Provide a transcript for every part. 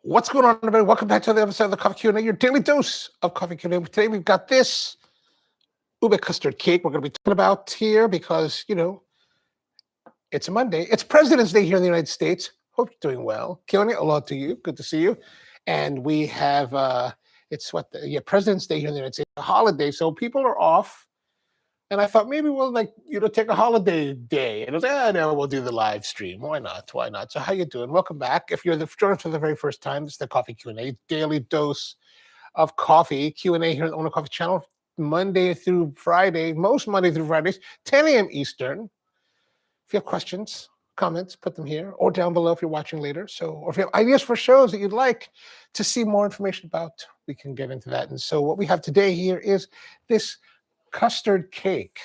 What's going on, everybody? Welcome back to the other side of the Coffee Q&A, your daily dose of Coffee Q&A. Today we've got this Ube Custard Cake we're going to be talking about here because, it's a Monday. It's President's Day here in the United States. Hope you're doing well. Keone, aloha to you. Good to see you. And we have, President's Day here in the United States, a holiday. So people are off. And I thought maybe we'll take a holiday day. And I was like, no, we'll do the live stream. Why not? Why not? So how you doing? Welcome back. If you're joining us for the very first time, this is the Coffee Q&A, daily dose of coffee Q&A here on the Onocoffee channel, Monday through Friday, most Monday through Fridays, 10 a.m. Eastern. If you have questions, comments, put them here or down below if you're watching later. Or if you have ideas for shows that you'd like to see more information about, we can get into that. And so what we have today here is this custard cake,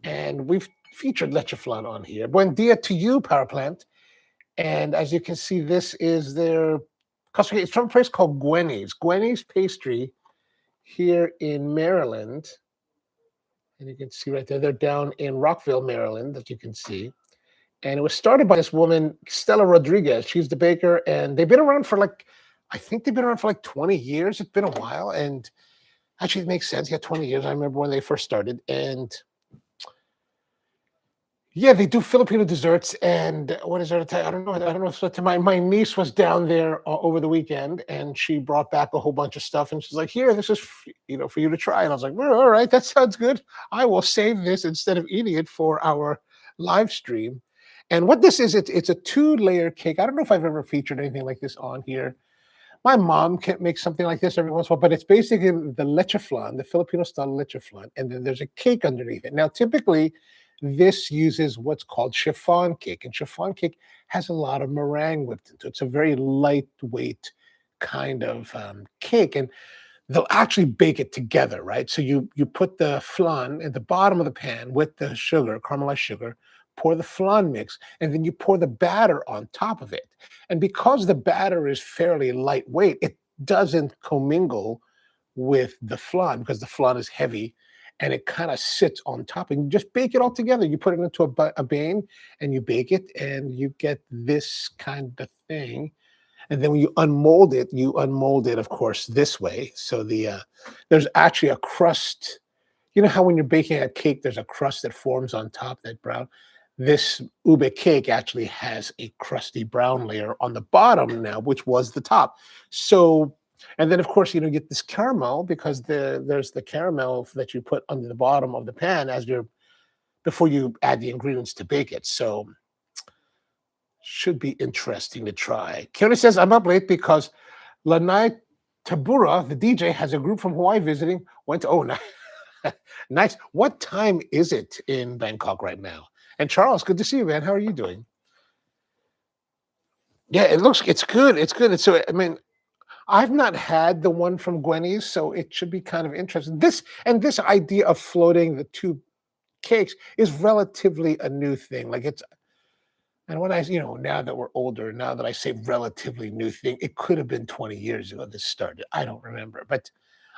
and we've featured leche flan on here. Buen dia to you, Power Plant. And as you can see, this is their custard cake. It's from a place called Gwenies Pastry here in Maryland. And you can see right there, they're down in Rockville, Maryland, that you can see. And it was started by this woman, Stella Rodriguez. She's the baker, and they've been around for I think they've been around for 20 years. It's been a while, and actually, it makes sense. Yeah, 20 years. I remember when they first started. And yeah, they do Filipino desserts. And what is there to tell you? I don't know. So my niece was down there over the weekend, and she brought back a whole bunch of stuff. And she's like, here, this is, for you to try. And I was like, well, all right, that sounds good. I will save this instead of eating it for our live stream. And what this is, it's a 2-layer cake. I don't know if I've ever featured anything like this on here. My mom can make something like this every once in a while, but it's basically the leche flan, the Filipino-style leche flan, and then there's a cake underneath it. Now, typically, this uses what's called chiffon cake, and chiffon cake has a lot of meringue whipped into it. It's a very lightweight kind of cake, and they'll actually bake it together, right? So you put the flan at the bottom of the pan with the sugar, caramelized sugar, pour the flan mix, and then you pour the batter on top of it. And because the batter is fairly lightweight, it doesn't commingle with the flan because the flan is heavy and it kind of sits on top. And you just bake it all together. You put it into a bane and you bake it, and you get this kind of thing. And then when you unmold it, of course, this way. So there's actually a crust. You know how when you're baking a cake, there's a crust that forms on top, that brown? This ube cake actually has a crusty brown layer on the bottom now, which was the top. So, and then of course, you get this caramel because there's the caramel that you put under the bottom of the pan before you add the ingredients to bake it. So, should be interesting to try. Keone says, I'm up late because Lanai Tabura, the DJ, has a group from Hawaii visiting. Nice. What time is it in Bangkok right now? And Charles, good to see you, man. How are you doing? Yeah, it's good. It's good. So, I mean, I've not had the one from Gwenies, so it should be kind of interesting. This idea of floating the two cakes is relatively a new thing. And when now that we're older, now that I say relatively new thing, it could have been 20 years ago this started. I don't remember, but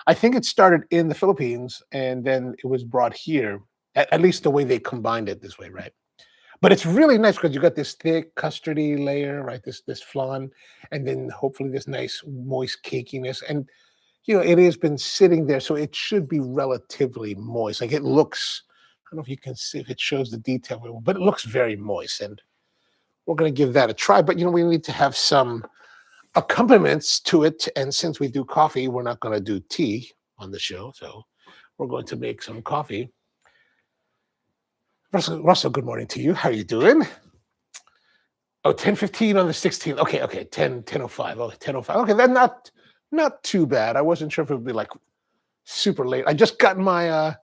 I think it started in the Philippines and then it was brought here. At least the way they combined it this way, right? But it's really nice because you got this thick custardy layer, right? This flan, and then hopefully this nice moist cakiness. And it has been sitting there, so it should be relatively moist. It looks, I don't know if you can see if it shows the detail, but it looks very moist. And we're going to give that a try. But we need to have some accompaniments to it. And since we do coffee, we're not going to do tea on the show. So we're going to make some coffee. Russell, good morning to you. How are you doing? Oh, 10:15 on the 16th. Okay, 10:05. Oh, 10:05. Okay, that's not too bad. I wasn't sure if it would be super late. I just got my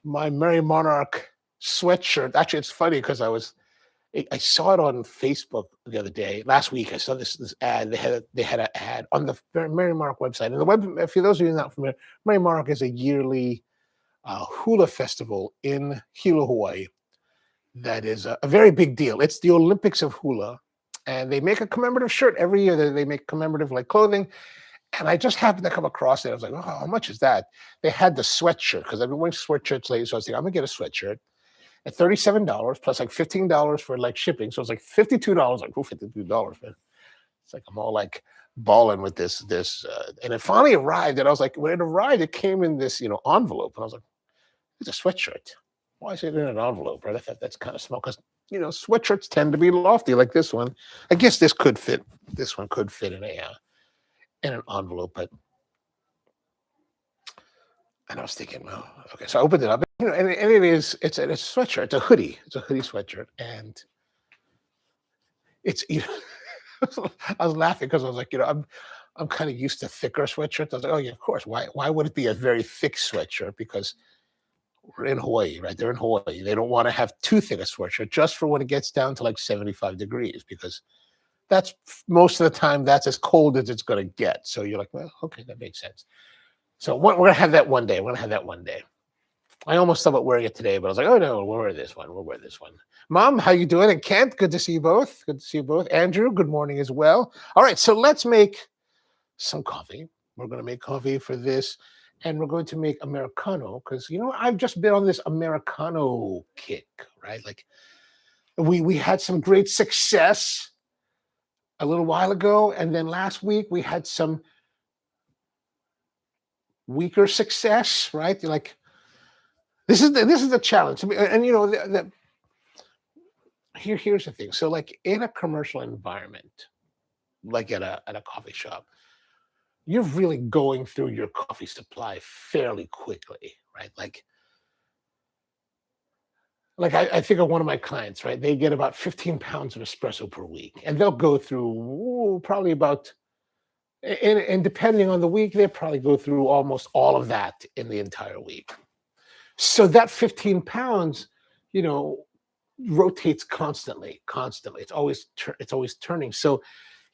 my Merry Monarch sweatshirt. Actually, it's funny because I saw it on Facebook the other day. Last week, I saw this ad. They had an ad on the Merry Monarch website. And for those of you not familiar, Merry Monarch is a yearly hula festival in Hilo, Hawaii. That is a very big deal. It's the Olympics of hula, and they make a commemorative shirt every year. They make commemorative clothing, and I just happened to come across it. I was like, oh, how much is that? They had the sweatshirt because I've been wearing sweatshirts lately, so I was thinking I'm gonna get a sweatshirt at $37 plus $15 for shipping, so it's $52. $52, man. It's I'm all balling with and it finally arrived. And I was like, when it arrived, it came in this, envelope. And I was like, it's a sweatshirt. Why is it in an envelope? Right? I thought that's kind of small because, sweatshirts tend to be lofty like this one. I guess this one could fit in an envelope, but. And I was thinking, well, okay. So I opened it up, and it's a sweatshirt. It's a hoodie. It's a hoodie sweatshirt. And it's, I was laughing because I was like, I'm kind of used to thicker sweatshirts. I was like, oh yeah, of course. Why would it be a very thick sweatshirt? Because we're in Hawaii, right? They're in Hawaii. They don't want to have too thick a sweatshirt just for when it gets down to like 75 degrees, because that's most of the time that's as cold as it's going to get. So you're like, well, okay, that makes sense. So we're going to have that one day. We're going to have that one day. I almost thought about wearing it today, but I was like, oh no, we'll wear this one. We'll wear this one. Mom, how you doing? And Kent, good to see you both. Good to see you both. Andrew, good morning as well. All right, so let's make some coffee. We're going to make coffee for this, and we're going to make Americano because, I've just been on this Americano kick, right? Like we had some great success a little while ago, and then last week we had some weaker success, right? You're like, this is the challenge. And here's the thing. So like in a commercial environment, like at a coffee shop, you're really going through your coffee supply fairly quickly, right? Like I think of one of my clients, right? They get about 15 pounds of espresso per week, and they'll go through probably about, and depending on the week, they probably go through almost all of that in the entire week. So that 15 pounds, rotates constantly. It's always turning. So,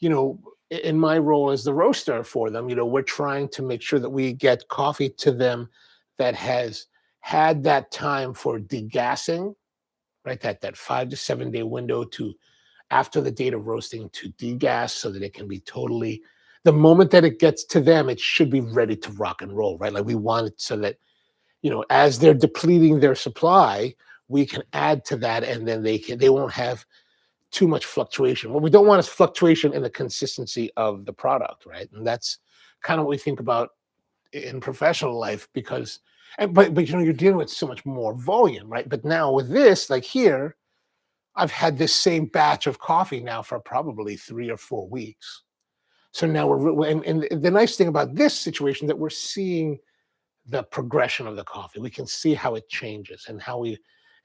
in my role as the roaster for them, we're trying to make sure that we get coffee to them that has had that time for degassing, right? That 5 to 7 day window to after the date of roasting to degas so that it can be totally, the moment that it gets to them, it should be ready to rock and roll, right? Like we want it so that, as they're depleting their supply, we can add to that, and then they won't have too much fluctuation. What we don't want is fluctuation in the consistency of the product, right? And that's kind of what we think about in professional life, because, but you're dealing with so much more volume, right? But now with this, like here, I've had this same batch of coffee now for probably 3 or 4 weeks. So now and the nice thing about this situation that we're seeing the progression of the coffee. We can see how it changes and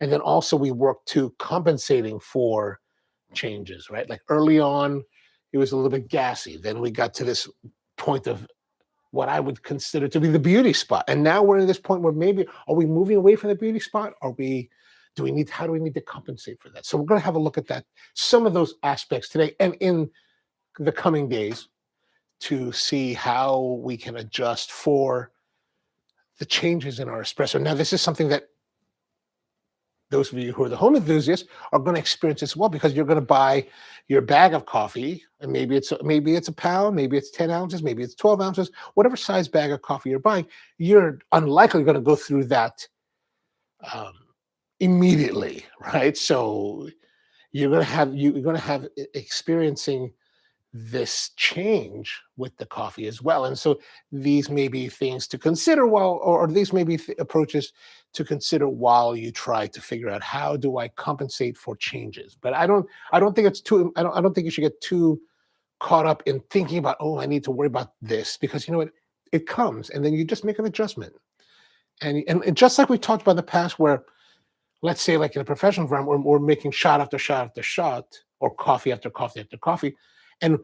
and then also we work to compensating for changes, right? Like early on, it was a little bit gassy. Then we got to this point of what I would consider to be the beauty spot. And now we're in this point where maybe, are we moving away from the beauty spot? How do we need to compensate for that? So we're going to have a look at that, some of those aspects today and in the coming days to see how we can adjust for the changes in our espresso. Now, this is something that those of you who are the home enthusiasts are going to experience as well, because you're going to buy your bag of coffee, and maybe it's a pound, maybe it's 10 ounces, maybe it's 12 ounces, whatever size bag of coffee you're buying. You're unlikely going to go through that immediately, right? So you're going to have experiencing this change with the coffee as well. And so these may be things to consider or these may be approaches to consider while you try to figure out how do I compensate for changes. But I don't think I don't think you should get too caught up in thinking about, oh, I need to worry about this, because it comes and then you just make an adjustment. And just like we talked about in the past, where let's say like in a professional environment, we're making shot after shot after shot, or coffee after coffee after coffee, and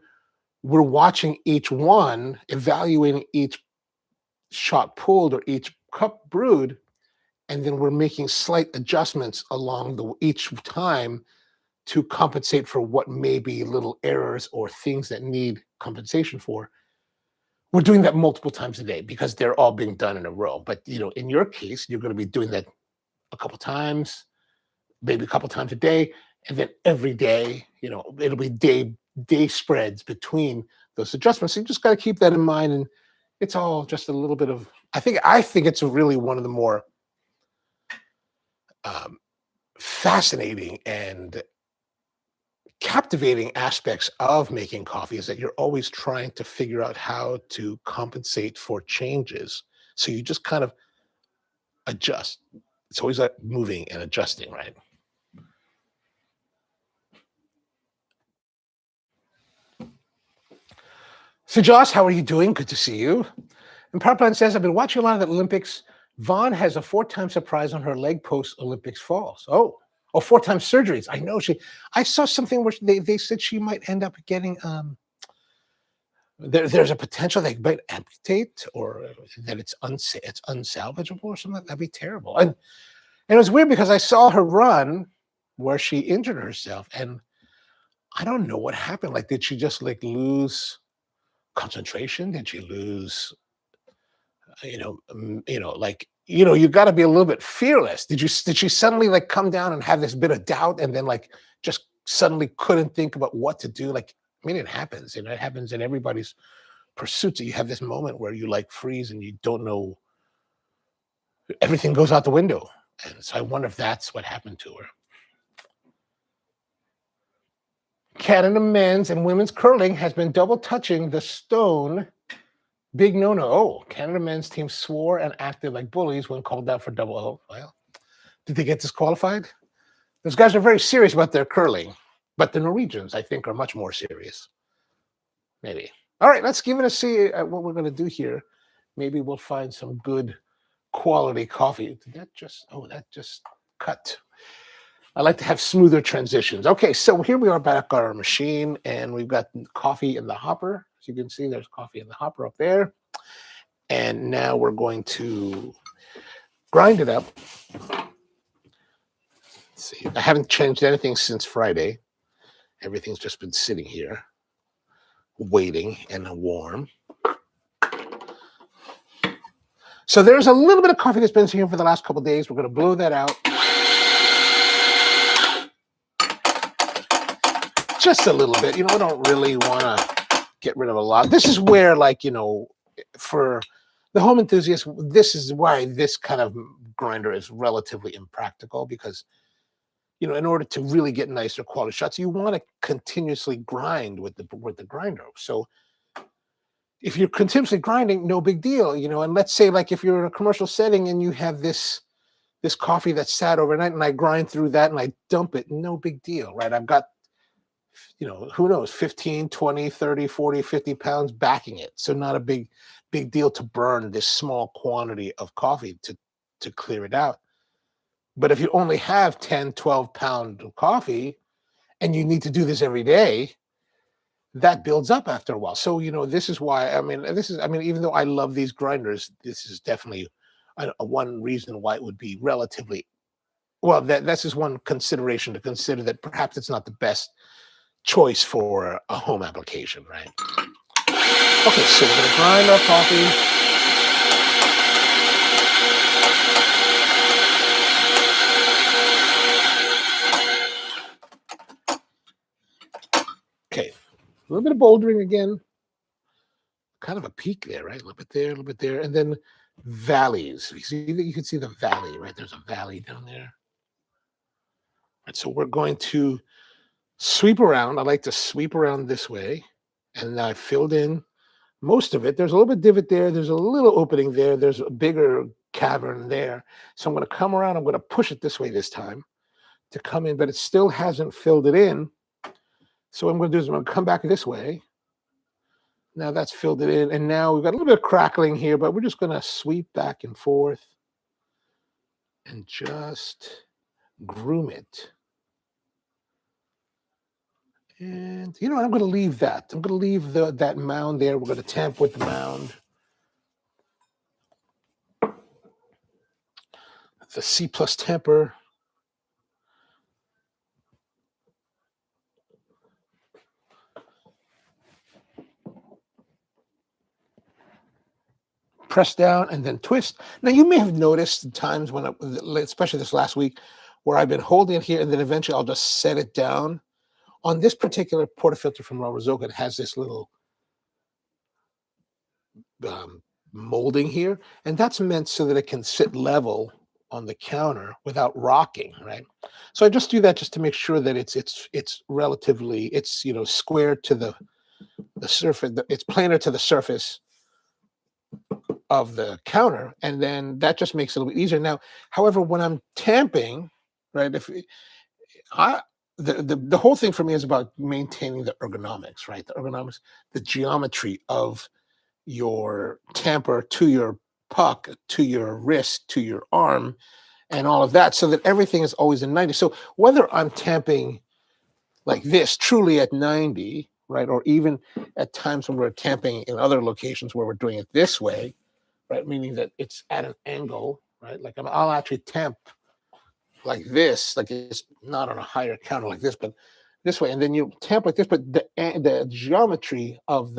we're watching each one, evaluating each shot pulled or each cup brewed, and then we're making slight adjustments along each time to compensate for what may be little errors or things that need compensation for. We're doing that multiple times a day because they're all being done in a row. But in your case, you're going to be doing that a couple times, maybe a couple times a day, and then every day, it'll be day spreads between those adjustments. So you just got to keep that in mind, and it's all just a little bit of. I think it's really one of the more fascinating and captivating aspects of making coffee is that you're always trying to figure out how to compensate for changes. So you just kind of adjust. It's always like moving and adjusting, right? So, Josh, how are you doing? Good to see you. And Parplan says, I've been watching a lot of the Olympics. Vaughn has a 4-time surprise on her leg post Olympics falls. Oh, 4-time surgeries. I know I saw something where they said she might end up getting, there's a potential they might amputate or that it's unsalvageable or something. That'd be terrible. And it was weird because I saw her run where she injured herself and I don't know what happened. Like, did she just like lose concentration? Did she lose, you got to be a little bit fearless. Did she suddenly like come down and have this bit of doubt and then like just suddenly couldn't think about what to do? Like, I mean, it happens, and it happens in everybody's pursuits. You have this moment where you like freeze and you don't know, everything goes out the window. And so I wonder if that's what happened to her. Canada men's and women's curling has been double touching the stone. Big no-no. Oh, Canada men's team swore and acted like bullies when called out for double O. Well, did they get disqualified? Those guys are very serious about their curling, but the Norwegians, I think, are much more serious. Maybe. All right, let's give it a see at what we're going to do here. Maybe we'll find some good quality coffee. That just cut. I like to have smoother transitions. Okay, so here we are back on our machine, and we've got coffee in the hopper. As you can see, there's coffee in the hopper up there. And now we're going to grind it up. Let's see, I haven't changed anything since Friday. Everything's just been sitting here, waiting and warm. So there's a little bit of coffee that's been here for the last couple of days. We're going to blow that out. Just a little bit. I don't really want to get rid of a lot. This is where, for the home enthusiast, this is why this kind of grinder is relatively impractical because, in order to really get nicer quality shots, you want to continuously grind with the grinder. So if you're continuously grinding, no big deal, and let's say like if you're in a commercial setting and you have this coffee that's sat overnight and I grind through that and I dump it, no big deal, right? I've got, who knows, 15, 20, 30, 40, 50 pounds backing it. So not a big deal to burn this small quantity of coffee to clear it out. But if you only have 10, 12 pound of coffee and you need to do this every day, that builds up after a while. So, this is why, even though I love these grinders, this is definitely one reason why it would be relatively, well, that's just one consideration to consider, that perhaps it's not the best choice for a home application, right? Okay, so we're going to grind our coffee. Okay, a little bit of bouldering again. Kind of a peak there, right? A little bit there, a little bit there. And then valleys. You can see the valley, right? There's a valley down there. Right, so we're going to sweep around. I like to sweep around this way. And I filled in most of it. There's a little bit divot there. There's a little opening there. There's a bigger cavern there. So I'm going to come around. I'm going to push it this way this time to come in, but it still hasn't filled it in. So what I'm going to do is I'm going to come back this way. Now that's filled it in. And now we've got a little bit of crackling here, but we're just going to sweep back and forth and just groom it. And, I'm going to leave that. I'm going to leave that mound there. We're going to tamp with the mound. The C+ temper. Press down and then twist. Now, you may have noticed times when, especially this last week, where I've been holding it here and then eventually I'll just set it down. On this particular portafilter from La Rozoga, it has this little molding here, and that's meant so that it can sit level on the counter without rocking, right? So I just do that just to make sure that it's relatively, it's, you know, square to the surface, it's planar to the surface of the counter, and then that just makes it a little bit easier. Now, however, when I'm tamping, right, if I the whole thing for me is about maintaining the ergonomics, right? The ergonomics, the geometry of your tamper to your puck, to your wrist, to your arm, and all of that, so that everything is always in 90. So whether I'm tamping like this, truly at 90, right, or even at times when we're tamping in other locations where we're doing it this way, right, meaning that it's at an angle, right, like I'll actually tamp like this, like it's not on a higher counter like this, but this way, and then you tamp like this, but the geometry of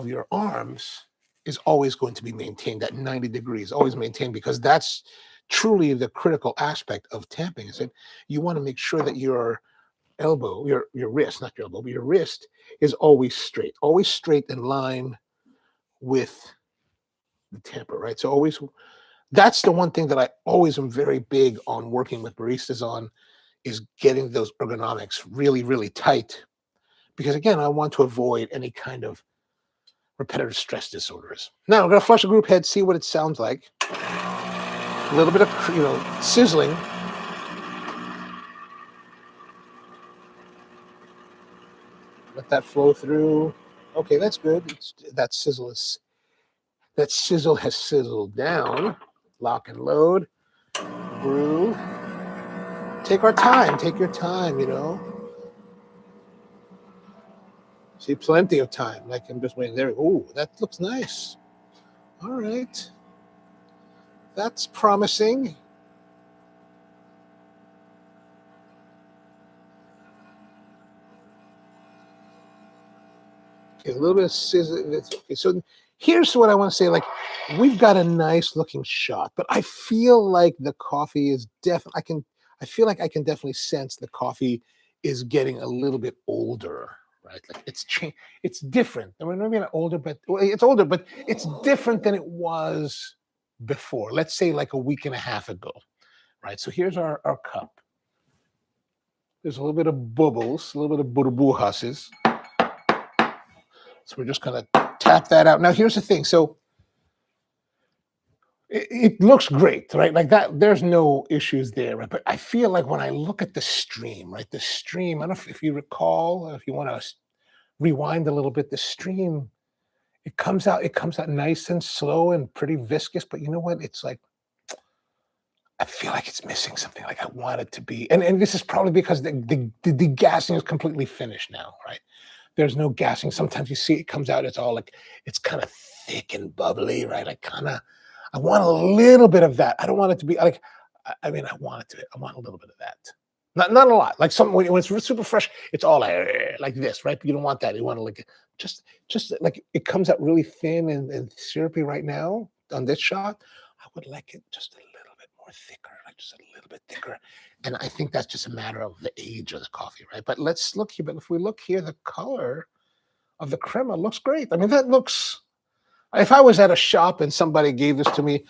your arms is always going to be maintained at 90 degrees, always maintained, because that's truly the critical aspect of tamping. Is that you want to make sure that your elbow, your wrist, not your elbow, but your wrist is always straight in line with the tamper, right? So always, that's the one thing that I always am very big on working with baristas on, is getting those ergonomics really, really tight. Because again, I want to avoid any kind of repetitive stress disorders. Now I'm going to flush a group head, see what it sounds like. A little bit of, you know, sizzling. Let that flow through. Okay, that's good. That sizzle has sizzled down. Lock and load. Brew. Take our time. Take your time, you know. See, plenty of time. Like I'm just waiting there. Oh, that looks nice. All right. That's promising. Okay, a little bit of sizzle. Okay, so here's what I want to say. Like, we've got a nice looking shot, but I feel like the coffee is definitely, I feel like I can definitely sense the coffee is getting a little bit older, right? Like it's different. I mean, maybe not older, but well, it's older, but it's different than it was before. Let's say like a week and a half ago, right? So here's our cup. There's a little bit of bubbles, a little bit of burbujas. So we're just gonna tap that out. Now here's the thing. So it looks great, right? Like that, there's no issues there, right? But I feel like when I look at the stream, right? The stream, I don't know if you recall, if you want to rewind a little bit, the stream, it comes out nice and slow and pretty viscous, but you know what? It's like, I feel like it's missing something. Like I want it to be, and this is probably because the degassing is completely finished now, right? There's no gassing. Sometimes you see it comes out, it's all like, it's kind of thick and bubbly, right? I want a little bit of that. I don't want it to be like, I mean, I want a little bit of that. Not a lot. Like some, when it's super fresh, it's all like this, right? But you don't want that. You want to like, just like it comes out really thin and syrupy right now on this shot. I would like it just a little bit more thicker, like just a little bit thicker. And I think that's just a matter of the age of the coffee, right? But let's look here. But if we look here, the color of the crema looks great. I mean, that looks, if I was at a shop and somebody gave this to me,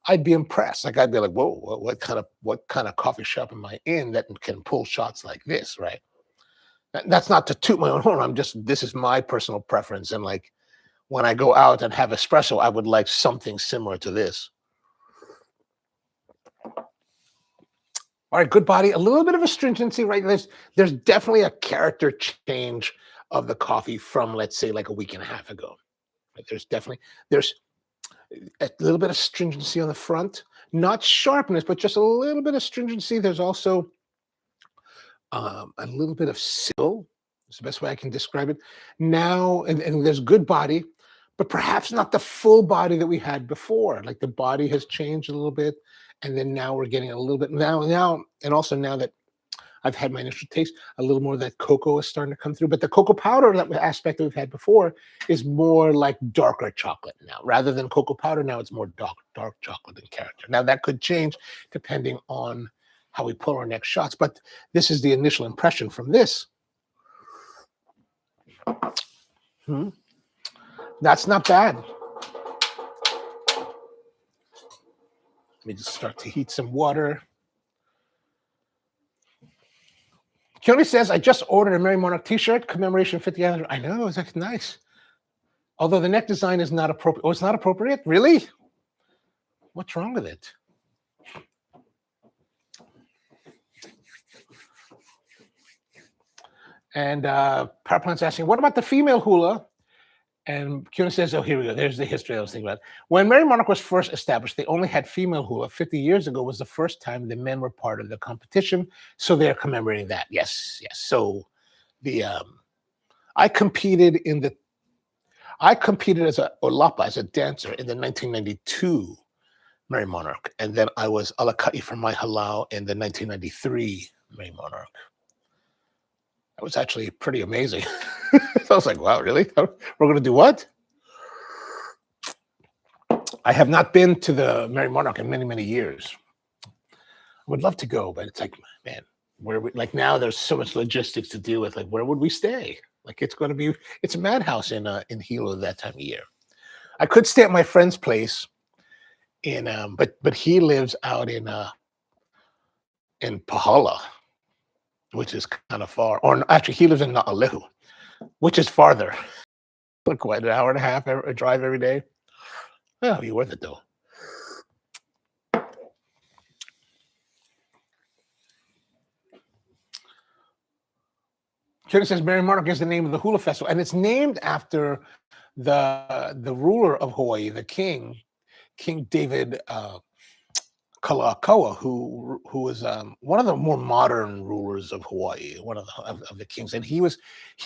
I'd be impressed. Like I'd be like, whoa, what kind of coffee shop am I in that can pull shots like this, right? That's not to toot my own horn. This is my personal preference. And like when I go out and have espresso, I would like something similar to this. All right, good body, a little bit of astringency, right? There's definitely a character change of the coffee from, let's say, like a week and a half ago. Right? There's a little bit of stringency on the front, not sharpness, but just a little bit of stringency. There's also a little bit of sill. That's the best way I can describe it. Now, and there's good body, but perhaps not the full body that we had before. Like the body has changed a little bit, and then now we're getting a little bit now, and also now that I've had my initial taste, a little more of that cocoa is starting to come through. But the cocoa powder, that aspect that we've had before, is more like darker chocolate now. Rather than cocoa powder, now it's more dark chocolate in character. Now that could change depending on how we pull our next shots. But this is the initial impression from this. That's not bad. Let me just start to heat some water. Keone says, I just ordered a Merry Monarch t-shirt, commemoration 50th anniversary. I know, it's like nice. Although the neck design is not appropriate. Oh, it's not appropriate? Really? What's wrong with it? And Power Plant's asking, what about the female hula? And Keone says, oh, here we go. There's the history I was thinking about. When Merry Monarch was first established, they only had female hula. 50 years ago was the first time the men were part of the competition. So they're commemorating that. Yes, yes. So the I competed as a olapa, as a dancer in the 1992 Merry Monarch. And then I was alaka'i for my halau in the 1993 Merry Monarch. That was actually pretty amazing. So I was like, wow, really? We're going to do what? I have not been to the Merry Monarch in many, many years. I would love to go, but it's like, man, like now there's so much logistics to deal with. Like, where would we stay? Like, it's a madhouse in Hilo that time of year. I could stay at my friend's place but he lives out in Pahala, which is kind of far. Or actually, he lives in Na'alehu, which is farther. Like what, an hour and a half a drive every day? Oh, it'd be worth it though. Keone says Merry Monarch is the name of the hula festival, and it's named after the ruler of Hawaii, the king, King David Kalakaua, who was one of the more modern rulers of Hawaii, one of the kings, and he was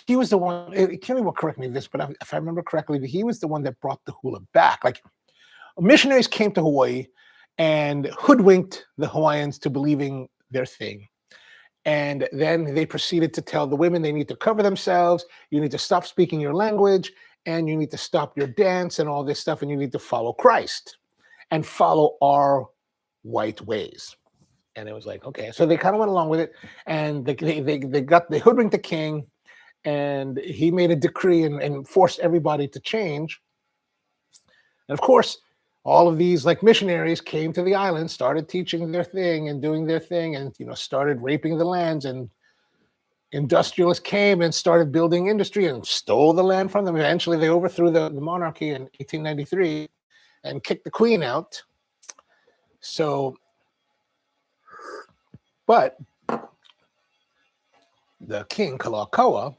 the one. Keone will correct me this, but if I remember correctly, he was the one that brought the hula back. Like missionaries came to Hawaii and hoodwinked the Hawaiians to believing their thing. And then they proceeded to tell the women they need to cover themselves, you need to stop speaking your language, and you need to stop your dance and all this stuff, and you need to follow Christ and follow our white ways. And it was like, okay. So they kind of went along with it, and they hoodwinked the king, and he made a decree and forced everybody to change. And of course, all of these like missionaries came to the island, started teaching their thing and doing their thing, and started raping the lands, and industrialists came and started building industry and stole the land from them. Eventually they overthrew the monarchy in 1893 and kicked the queen out. So, but the king Kalakaua,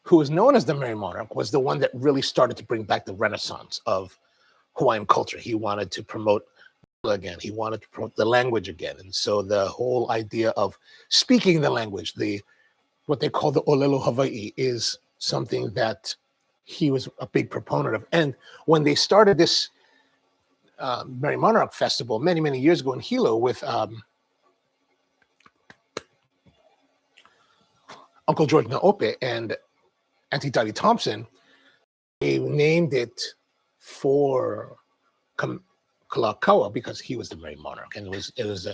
who was known as the Merry Monarch, was the one that really started to bring back the renaissance of Hawaiian culture. He wanted to promote again. He wanted to promote the language again. And so the whole idea of speaking the language, what they call the Olelo Hawaii, is something that he was a big proponent of. And when they started this Merry Monarch Festival many, many years ago in Hilo with Uncle George Naope and Auntie Dottie Thompson, they named it for Kalakaua because he was the Merry Monarch, and it was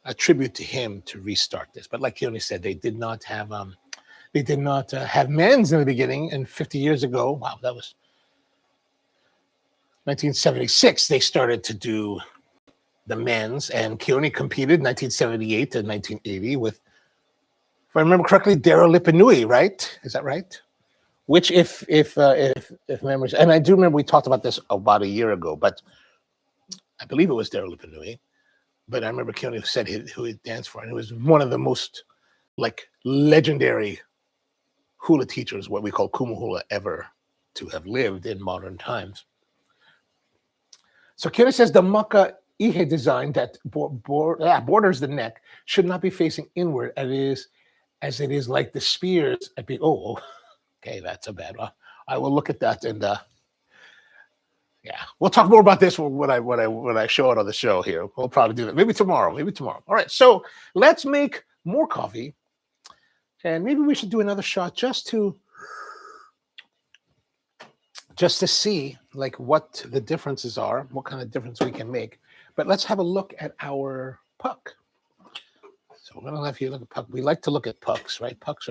a tribute to him to restart this. But like Keone said, they did not have men's in the beginning. And 50 years ago, wow, that was 1976. They started to do the men's, and Keone competed 1978 to 1980 with, if I remember correctly, Daryl Lipanui, right? Is that right? Which, if memories, and I do remember we talked about this about a year ago, but I believe it was Daryl Lipanui. But I remember Keone said who he danced for, and it was one of the most like legendary hula teachers, what we call kumu hula, ever to have lived in modern times. So Keone says the maka ihe design that borders the neck should not be facing inward, as it is like the spears at okay, that's a bad one. I will look at that, and yeah, we'll talk more about this when I show it on the show here. We'll probably do that maybe tomorrow. All right, so let's make more coffee, and maybe we should do another shot just to see like what the differences are, what kind of difference we can make. But let's have a look at our puck. So we're gonna have you look at puck. We like to look at pucks, right? Pucks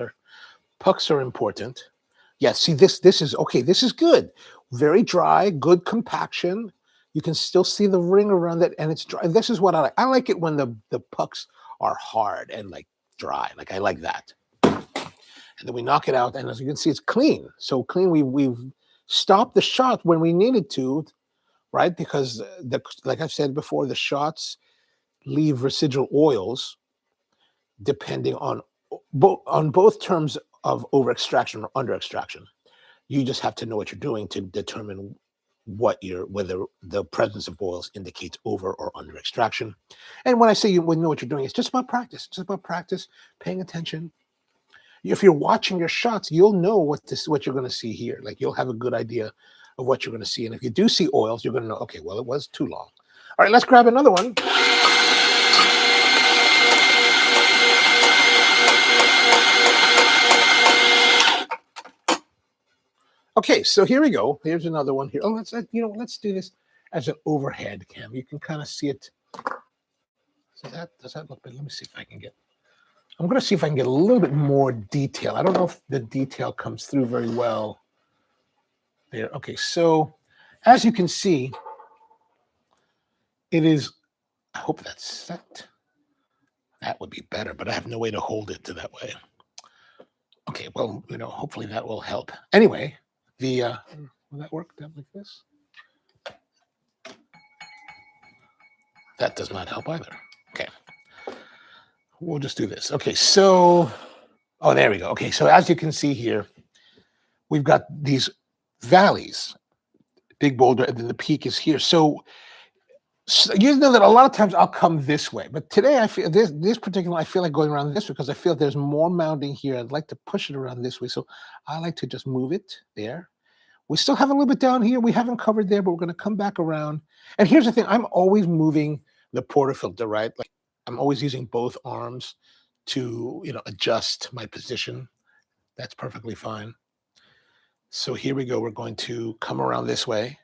are important. Yeah, see, this is okay. This is good. Very dry, good compaction. You can still see the ring around it, and it's dry. This is what I like. I like it when the pucks are hard and like dry. Like I like that. And then we knock it out, and as you can see, it's clean. So clean. We've stopped the shot when we needed to, right? Because like I've said before, the shots leave residual oils depending on both terms of over extraction or under extraction. You just have to know what you're doing to determine whether the presence of oils indicates over or under extraction. And when I say you know what you're doing, it's just about practice. It's just about practice, paying attention. If you're watching your shots, you'll know what you're going to see here. Like you'll have a good idea of what you're going to see. And if you do see oils, you're going to know, okay, well, it was too long. All right, let's grab another one. Okay, so here we go. Here's another one here. Oh, let's do this as an overhead cam. You can kind of see it. Does that look good? Let me see if I can get. I'm going to see if I can get a little bit more detail. I don't know if the detail comes through very well there. Okay, so as you can see, it is. I hope that's set. That would be better, but I have no way to hold it to that way. Okay, well, hopefully that will help. Anyway. Will that work down like this? That does not help either. Okay. We'll just do this. Okay, so, there we go. Okay, so as you can see here, we've got these valleys, big boulder, and then the peak is here. So you know that a lot of times I'll come this way, but today I feel this particular, I feel like going around this because I feel there's more mounding here. I'd like to push it around this way. So I like to just move it there. We still have a little bit down here. We haven't covered there, but we're going to come back around. And here's the thing. I'm always moving the portafilter, right? Like I'm always using both arms to, adjust my position. That's perfectly fine. So here we go. We're going to come around this way.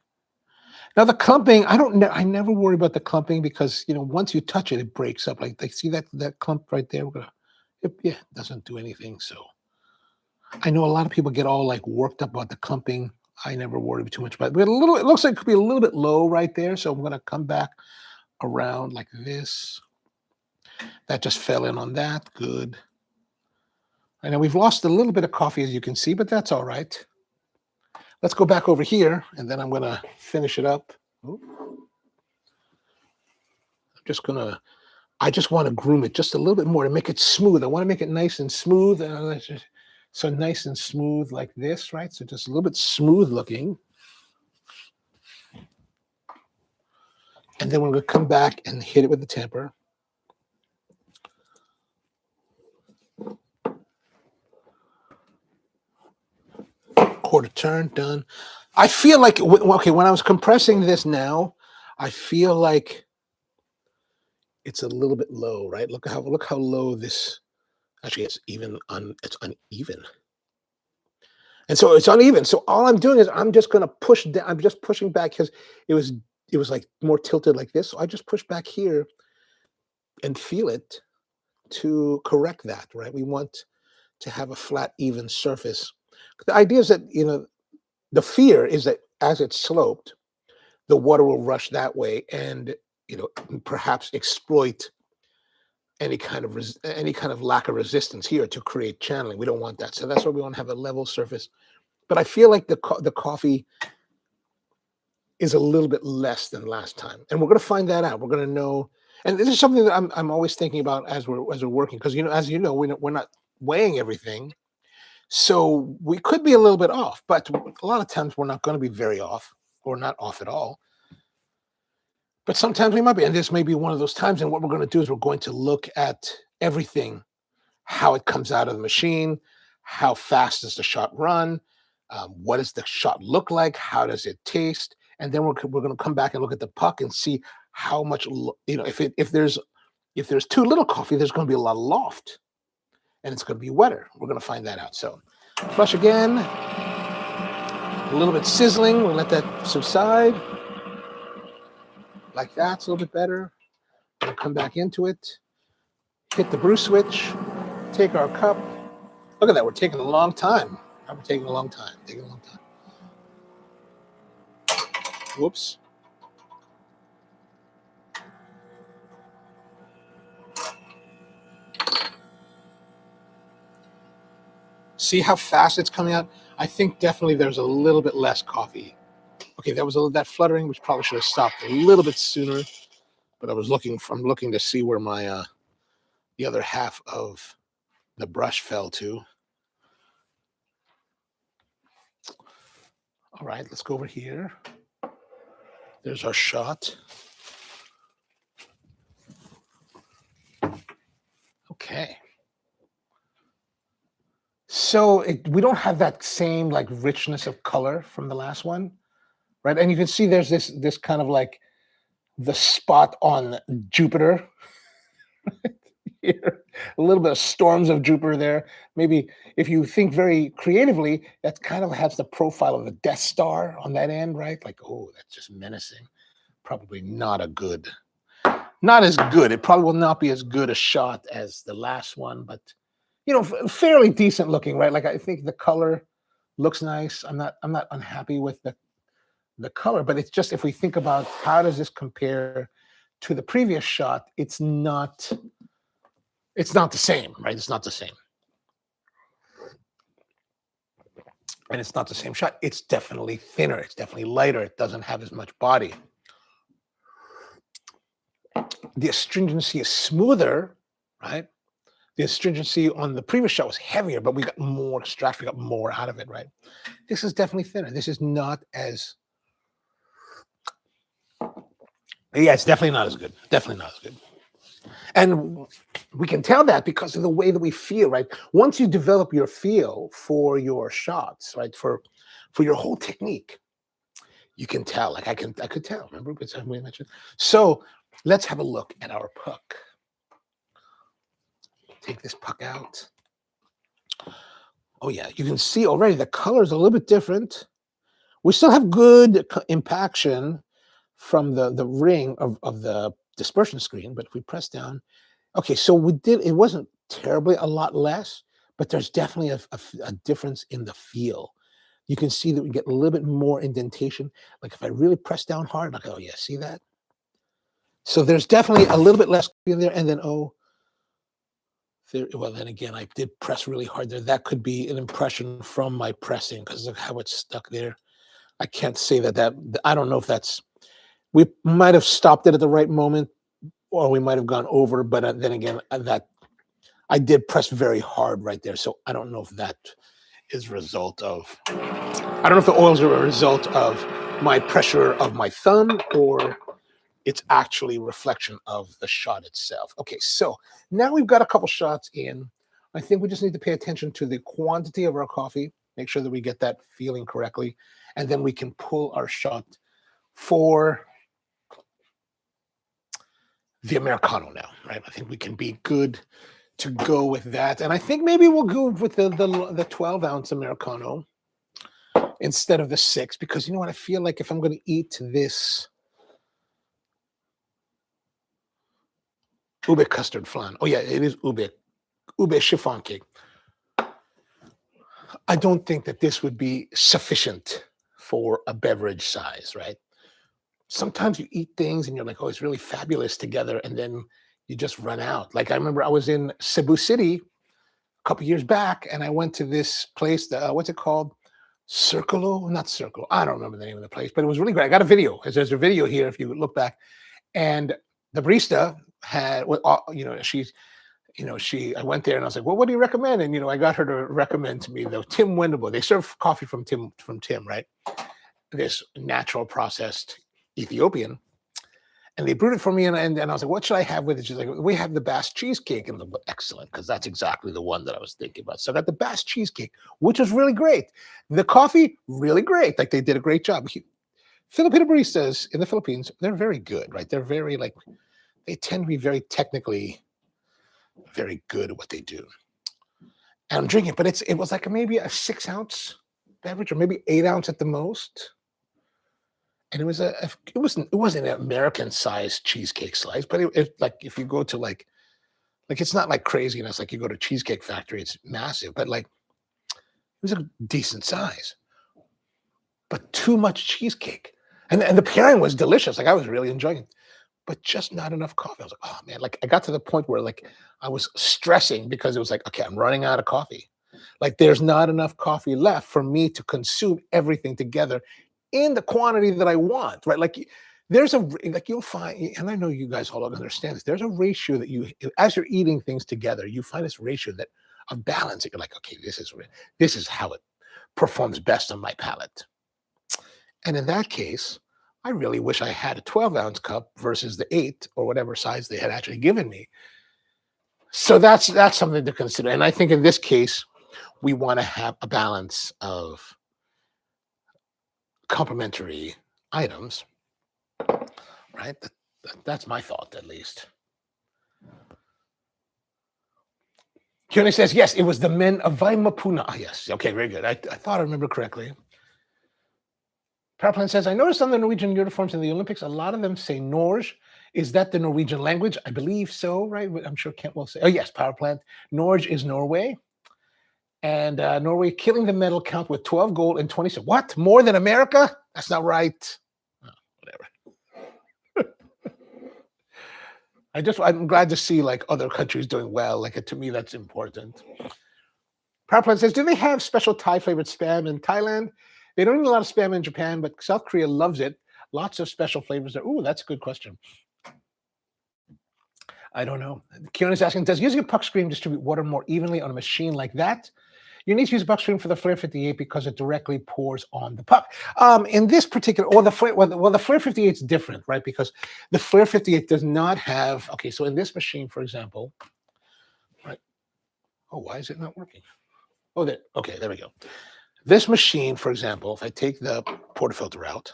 Now the clumping, I never worry about the clumping because, once you touch it, it breaks up. Like see that clump right there? It doesn't do anything. So I know a lot of people get all like worked up about the clumping. I never worry too much about it. It looks like it could be a little bit low right there. So I'm going to come back around like this. That just fell in on that. Good. I know we've lost a little bit of coffee, as you can see, but that's all right. Let's go back over here, and then I'm going to finish it up. I just want to groom it just a little bit more to make it smooth. I want to make it nice and smooth. So nice and smooth like this, right? So just a little bit smooth looking. And then we're going to come back and hit it with the tamper. Quarter turn, done. I feel like, okay, when I was compressing this now, I feel like it's a little bit low, right? Look how low this, actually it's it's uneven. And so it's uneven. So all I'm doing is I'm just going to push down. I'm just pushing back because it was like more tilted like this. So I just push back here and feel it to correct that, right? We want to have a flat, even surface. The idea is that, the fear is that as it's sloped, the water will rush that way and, perhaps exploit any kind of lack of resistance here to create channeling. We don't want that. So that's why we want to have a level surface. But I feel like the coffee is a little bit less than last time. And we're going to find that out. We're going to know. And this is something that I'm always thinking about as we're working. Because, as you know, we're not weighing everything. So we could be a little bit off. But a lot of times we're not going to be very off or not off at all. But sometimes we might be, and this may be one of those times. And what we're going to do is we're going to look at everything, how it comes out of the machine, how fast does the shot run, what does the shot look like, how does it taste, and then we're going to come back and look at the puck and see how much, if there's too little coffee, there's going to be a lot of loft, and it's going to be wetter. We're going to find that out. So flush again, a little bit sizzling. We'll let that subside. Like that's a little bit better. We'll come back into it, hit the brew switch, take our cup. Look at that, we're taking a long time. We're taking a long time, Whoops. See how fast it's coming out? I think definitely there's a little bit less coffee. Okay, that fluttering, which probably should have stopped a little bit sooner. But I'm looking to see where my the other half of the brush fell to. All right, let's go over here. There's our shot. Okay. So we don't have that same like richness of color from the last one, right? And you can see there's this kind of like the spot on Jupiter here. A little bit of storms of Jupiter there. Maybe if you think very creatively, that kind of has the profile of the Death Star on that end, right? Like, oh, that's just menacing. Probably not as good. It probably will not be as good a shot as the last one, but fairly decent looking, right? Like I think the color looks nice. I'm not unhappy with the color, but it's just if we think about how does this compare to the previous shot, it's not the same, right? It's not the same. And it's not the same shot. It's definitely thinner. It's definitely lighter. It doesn't have as much body. The astringency is smoother, right? The astringency on the previous shot was heavier, but we got more extract. We got more out of it, right? This is definitely thinner. This is not as... Yeah, it's definitely not as good. Definitely not as good. And we can tell that because of the way that we feel, right? Once you develop your feel for your shots, right, for your whole technique, you can tell. Like I could tell. Remember we mentioned. So let's have a look at our puck. Take this puck out. Oh yeah, you can see already the color is a little bit different. We still have good impaction from the ring of the dispersion screen, but if we press down, okay, so it wasn't terribly a lot less, but there's definitely a difference in the feel. You can see that we get a little bit more indentation. Like if I really press down hard, like, oh yeah, see that? So there's definitely a little bit less in there, and then well, then again, I did press really hard there. That could be an impression from my pressing because of how it's stuck there. I can't say that I don't know if that's... We might have stopped it at the right moment, or we might have gone over. But then again, that I did press very hard right there, so I don't know if that is a result of... I don't know if the oils are a result of my pressure of my thumb, or it's actually a reflection of the shot itself. Okay, so now we've got a couple shots in. I think we just need to pay attention to the quantity of our coffee, make sure that we get that feeling correctly, and then we can pull our shot for the Americano now, right? I think we can be good to go with that. And I think maybe we'll go with the 12-ounce Americano instead of the 6, because you know what? I feel like if I'm going to eat this Ube custard flan. Oh yeah, it is Ube chiffon cake. I don't think that this would be sufficient for a beverage size, right? Sometimes you eat things and you're like, oh, it's really fabulous together, and then you just run out. Like I remember I was in Cebu City a couple years back, and I went to this place, what's it called? Circolo? Not Circolo. I don't remember the name of the place, but it was really great. I got a video. There's a video here if you look back. And the barista had, I went there and I was like, well, what do you recommend? And, I got her to recommend to me the Tim Wendelbo. They serve coffee from Tim, right? This natural processed Ethiopian. And they brewed it for me, and I was like, what should I have with it? She's like, we have the Bass cheesecake. And I'm like, excellent, because that's exactly the one that I was thinking about. So I got the Bass cheesecake, which was really great. The coffee, really great. Like they did a great job. Filipino baristas in the Philippines, they're very good, right? They're very they tend to be very technically very good at what they do. And I'm drinking it, but it was like maybe a 6-ounce beverage, or maybe 8-ounce at the most. And it wasn't an American-sized cheesecake slice, but it like if you go to like it's not like craziness. Like you go to Cheesecake Factory, it's massive, but like it was a decent size. But too much cheesecake, and the pairing was delicious. Like I was really enjoying it, but just not enough coffee. I was like, oh man, like I got to the point where like I was stressing because it was like, okay, I'm running out of coffee. Like there's not enough coffee left for me to consume everything together in the quantity that I want, right? Like there's like you'll find, and I know you guys all don't understand this. There's a ratio that you, as you're eating things together, you find this ratio that of balance. That you're like, okay, this is how it performs best on my palate. And in that case, I really wish I had a 12-ounce cup versus the 8 or whatever size they had actually given me. So that's something to consider. And I think in this case, we want to have a balance of complementary items, right? That's my thought, at least. Kyone says, yes, it was the men of Vaimapuna. Ah, yes. Okay, very good. I thought I remember correctly. Paraplan says, I noticed on the Norwegian uniforms in the Olympics, a lot of them say Norge. Is that the Norwegian language? I believe so, right? I'm sure Kent will say, oh, yes, Powerplant. Norge is Norway. And Norway killing the medal count with 12 gold and 20. What? More than America? That's not right. Oh, whatever. I'm glad to see like other countries doing well. Like to me, that's important. Powerplant says, do they have special Thai flavored spam in Thailand? They don't eat a lot of spam in Japan, but South Korea loves it. Lots of special flavors there. Ooh, that's a good question. I don't know. Kieran is asking, does using a puck screen distribute water more evenly on a machine like that? You need to use a puck screen for the Flair 58 because it directly pours on the puck. In this particular, or the Flair, well, the Flair 58 is different, right? Because the Flair 58 does not have, okay, so in this machine, for example, right? Oh, why is it not working? Oh, okay, there we go. This machine, for example, if I take the portafilter out,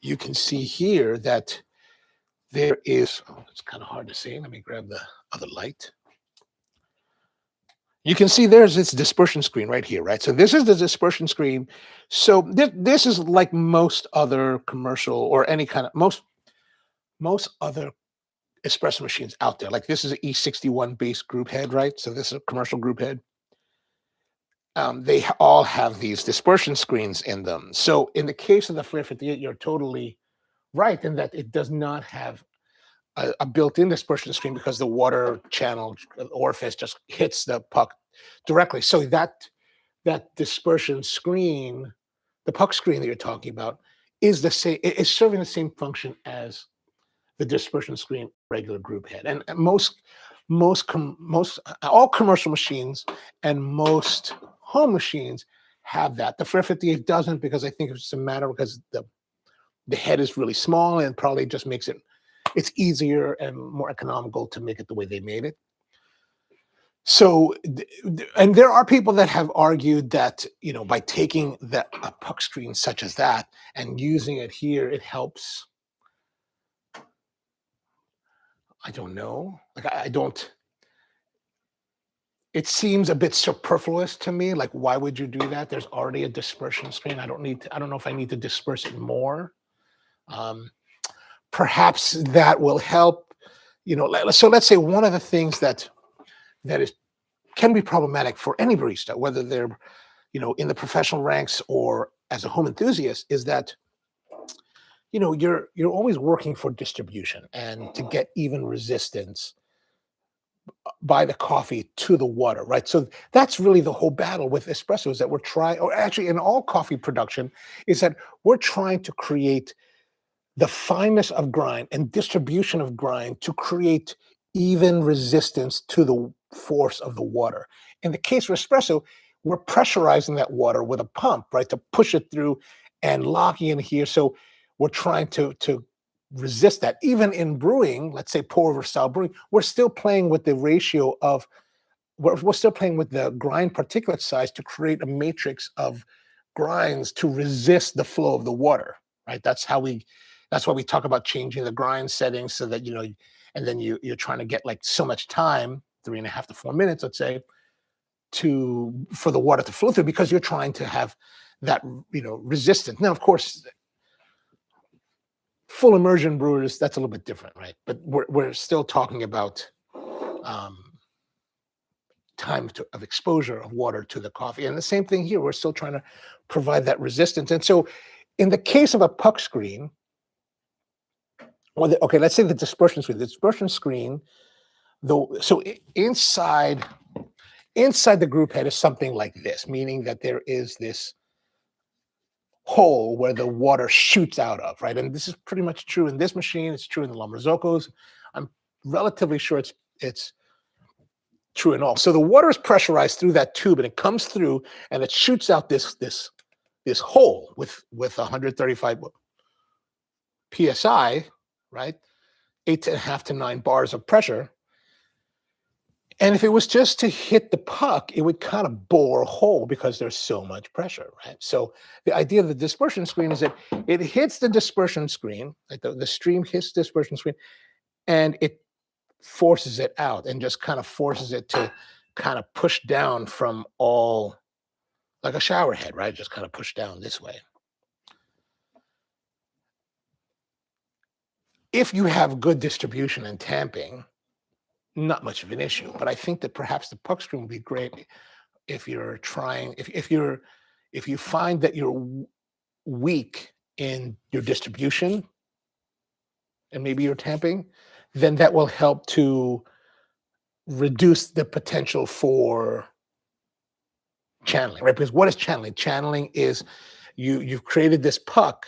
you can see here that there is, it's kind of hard to see. Let me grab the other light. You can see there's this dispersion screen right here, right? So this is the dispersion screen. So this is like most other commercial or any kind of, most other espresso machines out there. Like this is an E61 base group head, right? So this is a commercial group head. They all have these dispersion screens in them. So in the case of the Flair 58, you're totally right in that it does not have a built-in dispersion screen because the water channel orifice just hits the puck directly. So that dispersion screen, the puck screen that you're talking about, is the same. It's serving the same function as the dispersion screen regular group head. And all commercial machines and most home machines have that. The Flair 58 doesn't because I think it's a matter because the head is really small and probably just makes it's easier and more economical to make it the way they made it. So, and there are people that have argued that, by taking a puck screen such as that and using it here, it helps. I don't know. Like, I don't. It seems a bit superfluous to me. Like, why would you do that? There's already a dispersion screen. I don't know if I need to disperse it more. Perhaps that will help. So let's say one of the things that can be problematic for any barista, whether they're, in the professional ranks or as a home enthusiast, is that, you're always working for distribution and to get even resistance by the coffee to the water, right? So that's really the whole battle with espresso is that we're trying, or actually in all coffee production, is that we're trying to create the fineness of grind and distribution of grind to create even resistance to the force of the water. In the case of espresso, we're pressurizing that water with a pump, right, to push it through and locking in here. So we're trying to resist that. Even in brewing, let's say pour over style brewing, we're still playing with the ratio of, we're still playing with the grind particulate size to create a matrix of grinds to resist the flow of the water, right? That's why we talk about changing the grind settings so that, and then you're trying to get like so much time, 3.5 to 4 minutes, let's say, for the water to flow through because you're trying to have that, resistance. Now, of course, full immersion brewers, that's a little bit different, right? But we're still talking about time of exposure of water to the coffee. And the same thing here, we're still trying to provide that resistance. And so in the case of a puck screen, okay, let's say the dispersion screen. The dispersion screen, though, so inside Inside the group head is something like this, meaning that there is this hole where the water shoots out of, right? And this is pretty much true in this machine. It's true in the Lombrosoccos. I'm relatively sure it's true in all. So the water is pressurized through that tube, and it comes through, and it shoots out this hole with 135 psi, right? 8.5 to 9 bars of pressure. And if it was just to hit the puck, it would kind of bore a hole because there's so much pressure, right? So the idea of the dispersion screen is that it hits the dispersion screen, like the stream hits the dispersion screen, and it forces it out and just kind of forces it to kind of push down from all, like a shower head, right? Just kind of push down this way. If you have good distribution and tamping, not much of an issue. But I think that perhaps the puck screen would be great if you're trying, if you find that you're weak in your distribution and maybe your tamping, then that will help to reduce the potential for channeling, right? Because what is channeling? Channeling is you've created this puck.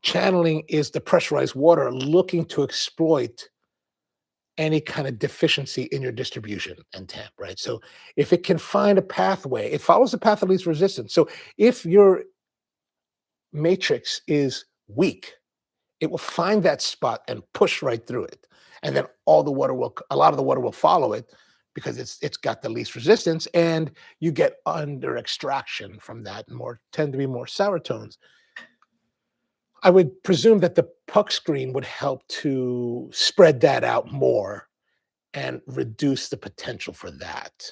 Channeling is the pressurized water looking to exploit any kind of deficiency in your distribution and tamp, right? So if it can find a pathway, it follows the path of least resistance. So if your matrix is weak, it will find that spot and push right through it. And then a lot of the water will follow it because it's got the least resistance, and you get under extraction from that, and tend to be more sour tones. I would presume that the puck screen would help to spread that out more and reduce the potential for that.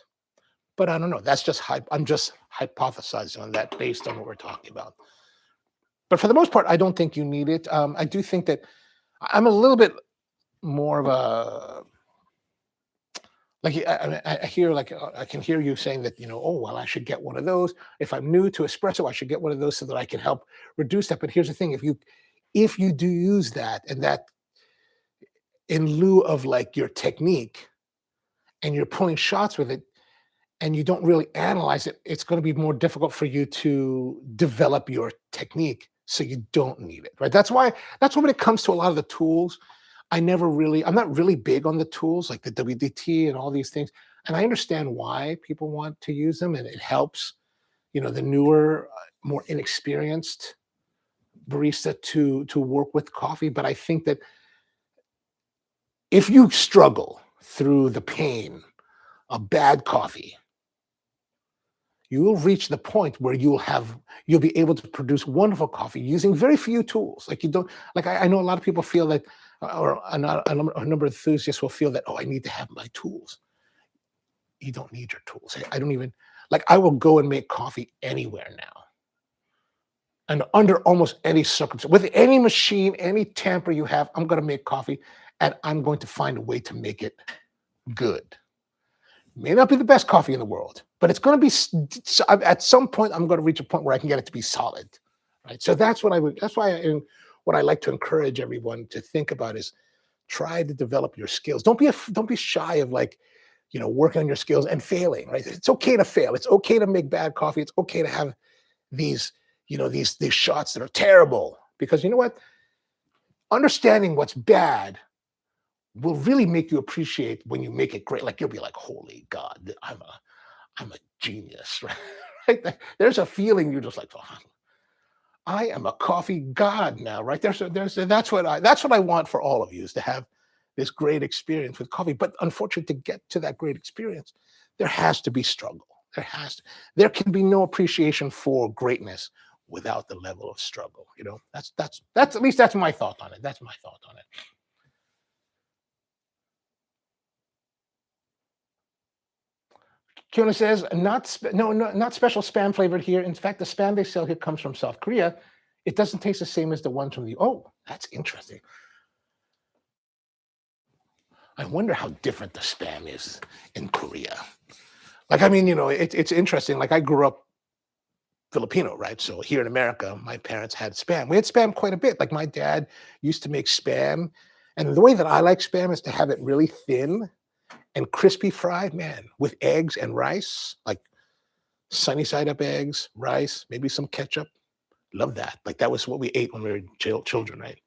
But I don't know. That's just I'm just hypothesizing on that based on what we're talking about. But for the most part, I don't think you need it. I do think that I'm a little bit more of a, like, I hear, like, I can hear you saying that, oh, well, I should get one of those. If I'm new to espresso, I should get one of those so that I can help reduce that. But here's the thing: if you do use that, and that in lieu of like your technique, and you're pulling shots with it, and you don't really analyze it, it's going to be more difficult for you to develop your technique. So you don't need it, right? That's why when it comes to a lot of the tools, I'm not really big on the tools like the WDT and all these things. And I understand why people want to use them, and it helps, the newer, more inexperienced barista to work with coffee. But I think that if you struggle through the pain of bad coffee, you will reach the point where you'll be able to produce wonderful coffee using very few tools. Like, you don't, like, I know a lot of people feel that, or a number of enthusiasts will feel that, oh, I need to have my tools. You don't need your tools. I don't even, like, I will go and make coffee anywhere now. And under almost any circumstance, with any machine, any tamper you have, I'm going to make coffee, and I'm going to find a way to make it good. May not be the best coffee in the world, but it's going to be, at some point, I'm going to reach a point where I can get it to be solid, right? So that's what what I like to encourage everyone to think about is try to develop your skills. Don't be shy of, like, working on your skills and failing, right? It's okay to fail. It's okay to make bad coffee. It's okay to have these shots that are terrible, because you know what? Understanding what's bad will really make you appreciate when you make it great. Like, you'll be like, holy God, I'm a genius, right? There's a feeling you're just like, oh, I am a coffee god now, right? That's what I want for all of you, is to have this great experience with coffee. But unfortunately, to get to that great experience, there has to be struggle. There can be no appreciation for greatness without the level of struggle. That's at least that's my thought on it. That's my thought on it. Kiona says, not special spam flavored here. In fact, the spam they sell here comes from South Korea. It doesn't taste the same as the ones from oh, that's interesting. I wonder how different the spam is in Korea. Like, I mean, it's interesting. Like, I grew up Filipino, right? So here in America, my parents had spam. We had spam quite a bit. Like, my dad used to make spam. And the way that I like spam is to have it really thin and crispy fried, man, with eggs and rice, like sunny side up eggs, rice, maybe some ketchup. Love that. Like that was what we ate when we were children, right?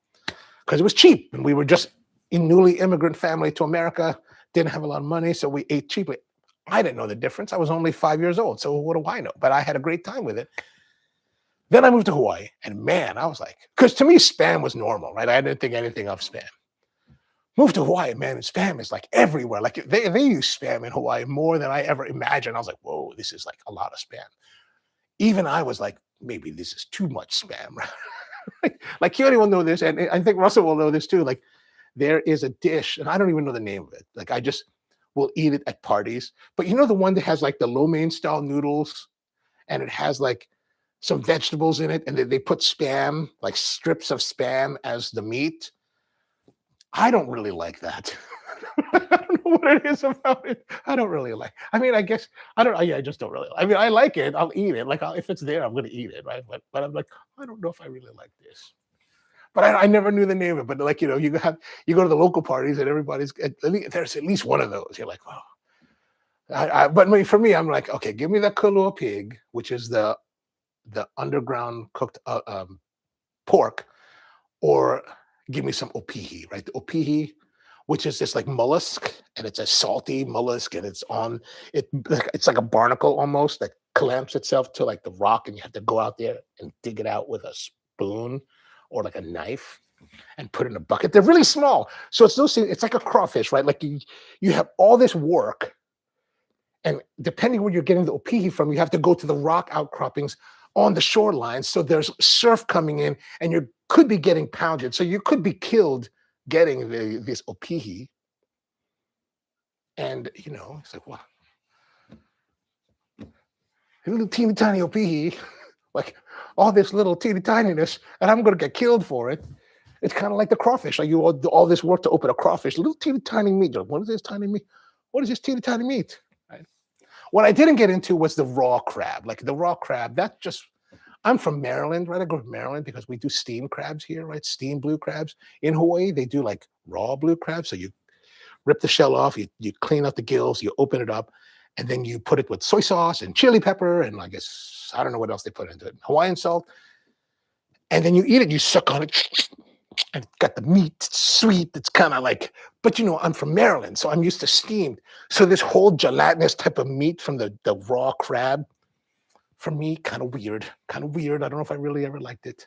Because it was cheap and we were just a newly immigrant family to America, didn't have a lot of money, so we ate cheaply. I didn't know the difference. I was only 5 years old, so what do I know? But I had a great time with it. Then I moved to Hawaii, and man, I was like, because to me, spam was normal, right? I didn't think anything of spam. Moved to Hawaii, man, and spam is like everywhere. Like they use spam in Hawaii more than I ever imagined. I was like, whoa, this is like a lot of spam. Even I was like, maybe this is too much spam. Like Keone will know this, and I think Russell will know this too. Like there is a dish, and I don't even know the name of it. Like I just will eat it at parties. But you know the one that has like the lo mein style noodles, and it has like some vegetables in it, and they put spam, like strips of spam as the meat. I don't really like that. I don't know what it is about it. I don't really like. I mean, I guess I don't. Yeah, I just don't really. I mean, I like it. I'll eat it. Like if it's there, I'm going to eat it, right? But I'm like, I don't know if I really like this. But I never knew the name of it. But like you go to the local parties and everybody's there's at least one of those. You're like, wow. But for me, I'm like, okay, give me the kalua pig, which is the underground cooked pork, or give me some opihi, right? The opihi, which is this like mollusk, and it's a salty mollusk, and it's on it. It's like a barnacle almost that clamps itself to like the rock, and you have to go out there and dig it out with a spoon or like a knife and put it in a bucket. They're really small, so it's those things. It's like a crawfish, right? Like you have all this work, and depending where you're getting the opihi from, you have to go to the rock outcroppings on the shoreline. So there's surf coming in, and you could be getting pounded. So you could be killed getting this opihi. And, it's like, wow. A little teeny tiny opihi, like all this little teeny tininess, and I'm going to get killed for it. It's kind of like the crawfish. Like you do all this work to open a crawfish, little teeny tiny meat. Like, what is this tiny meat? What is this teeny tiny meat? Right? What I didn't get into was the raw crab. Like the raw crab, I'm from Maryland, right? I go to Maryland because we do steamed crabs here, right? Steamed blue crabs. In Hawaii, they do like raw blue crabs. So you rip the shell off, you clean out the gills, you open it up, and then you put it with soy sauce and chili pepper, and I guess, I don't know what else they put into it, Hawaiian salt. And then you eat it, you suck on it, and it's got the meat, it's sweet, it's kind of like, but I'm from Maryland, so I'm used to steamed. So this whole gelatinous type of meat from the raw crab, for me, kind of weird. I don't know if I really ever liked it.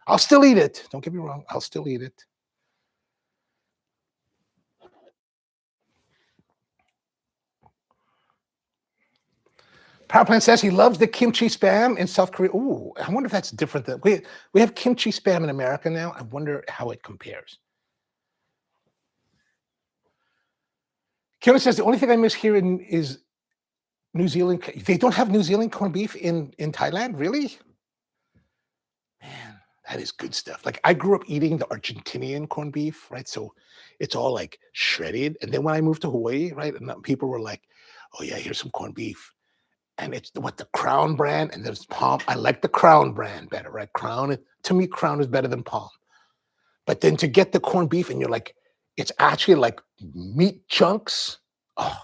I'll still eat it. Don't get me wrong. I'll still eat it. Power Plant says he loves the kimchi spam in South Korea. Ooh, I wonder if that's different. We have kimchi spam in America now. I wonder how it compares. Karen says the only thing I miss here is New Zealand. They don't have New Zealand corned beef in Thailand, really? Man, that is good stuff. Like I grew up eating the Argentinian corned beef, right? So it's all like shredded. And then when I moved to Hawaii, right, and people were like, "Oh yeah, here's some corned beef," and it's the Crown brand, and there's Palm. I like the Crown brand better, right? Crown, to me, Crown is better than Palm. But then to get the corned beef, and you're like, it's actually like meat chunks. Oh,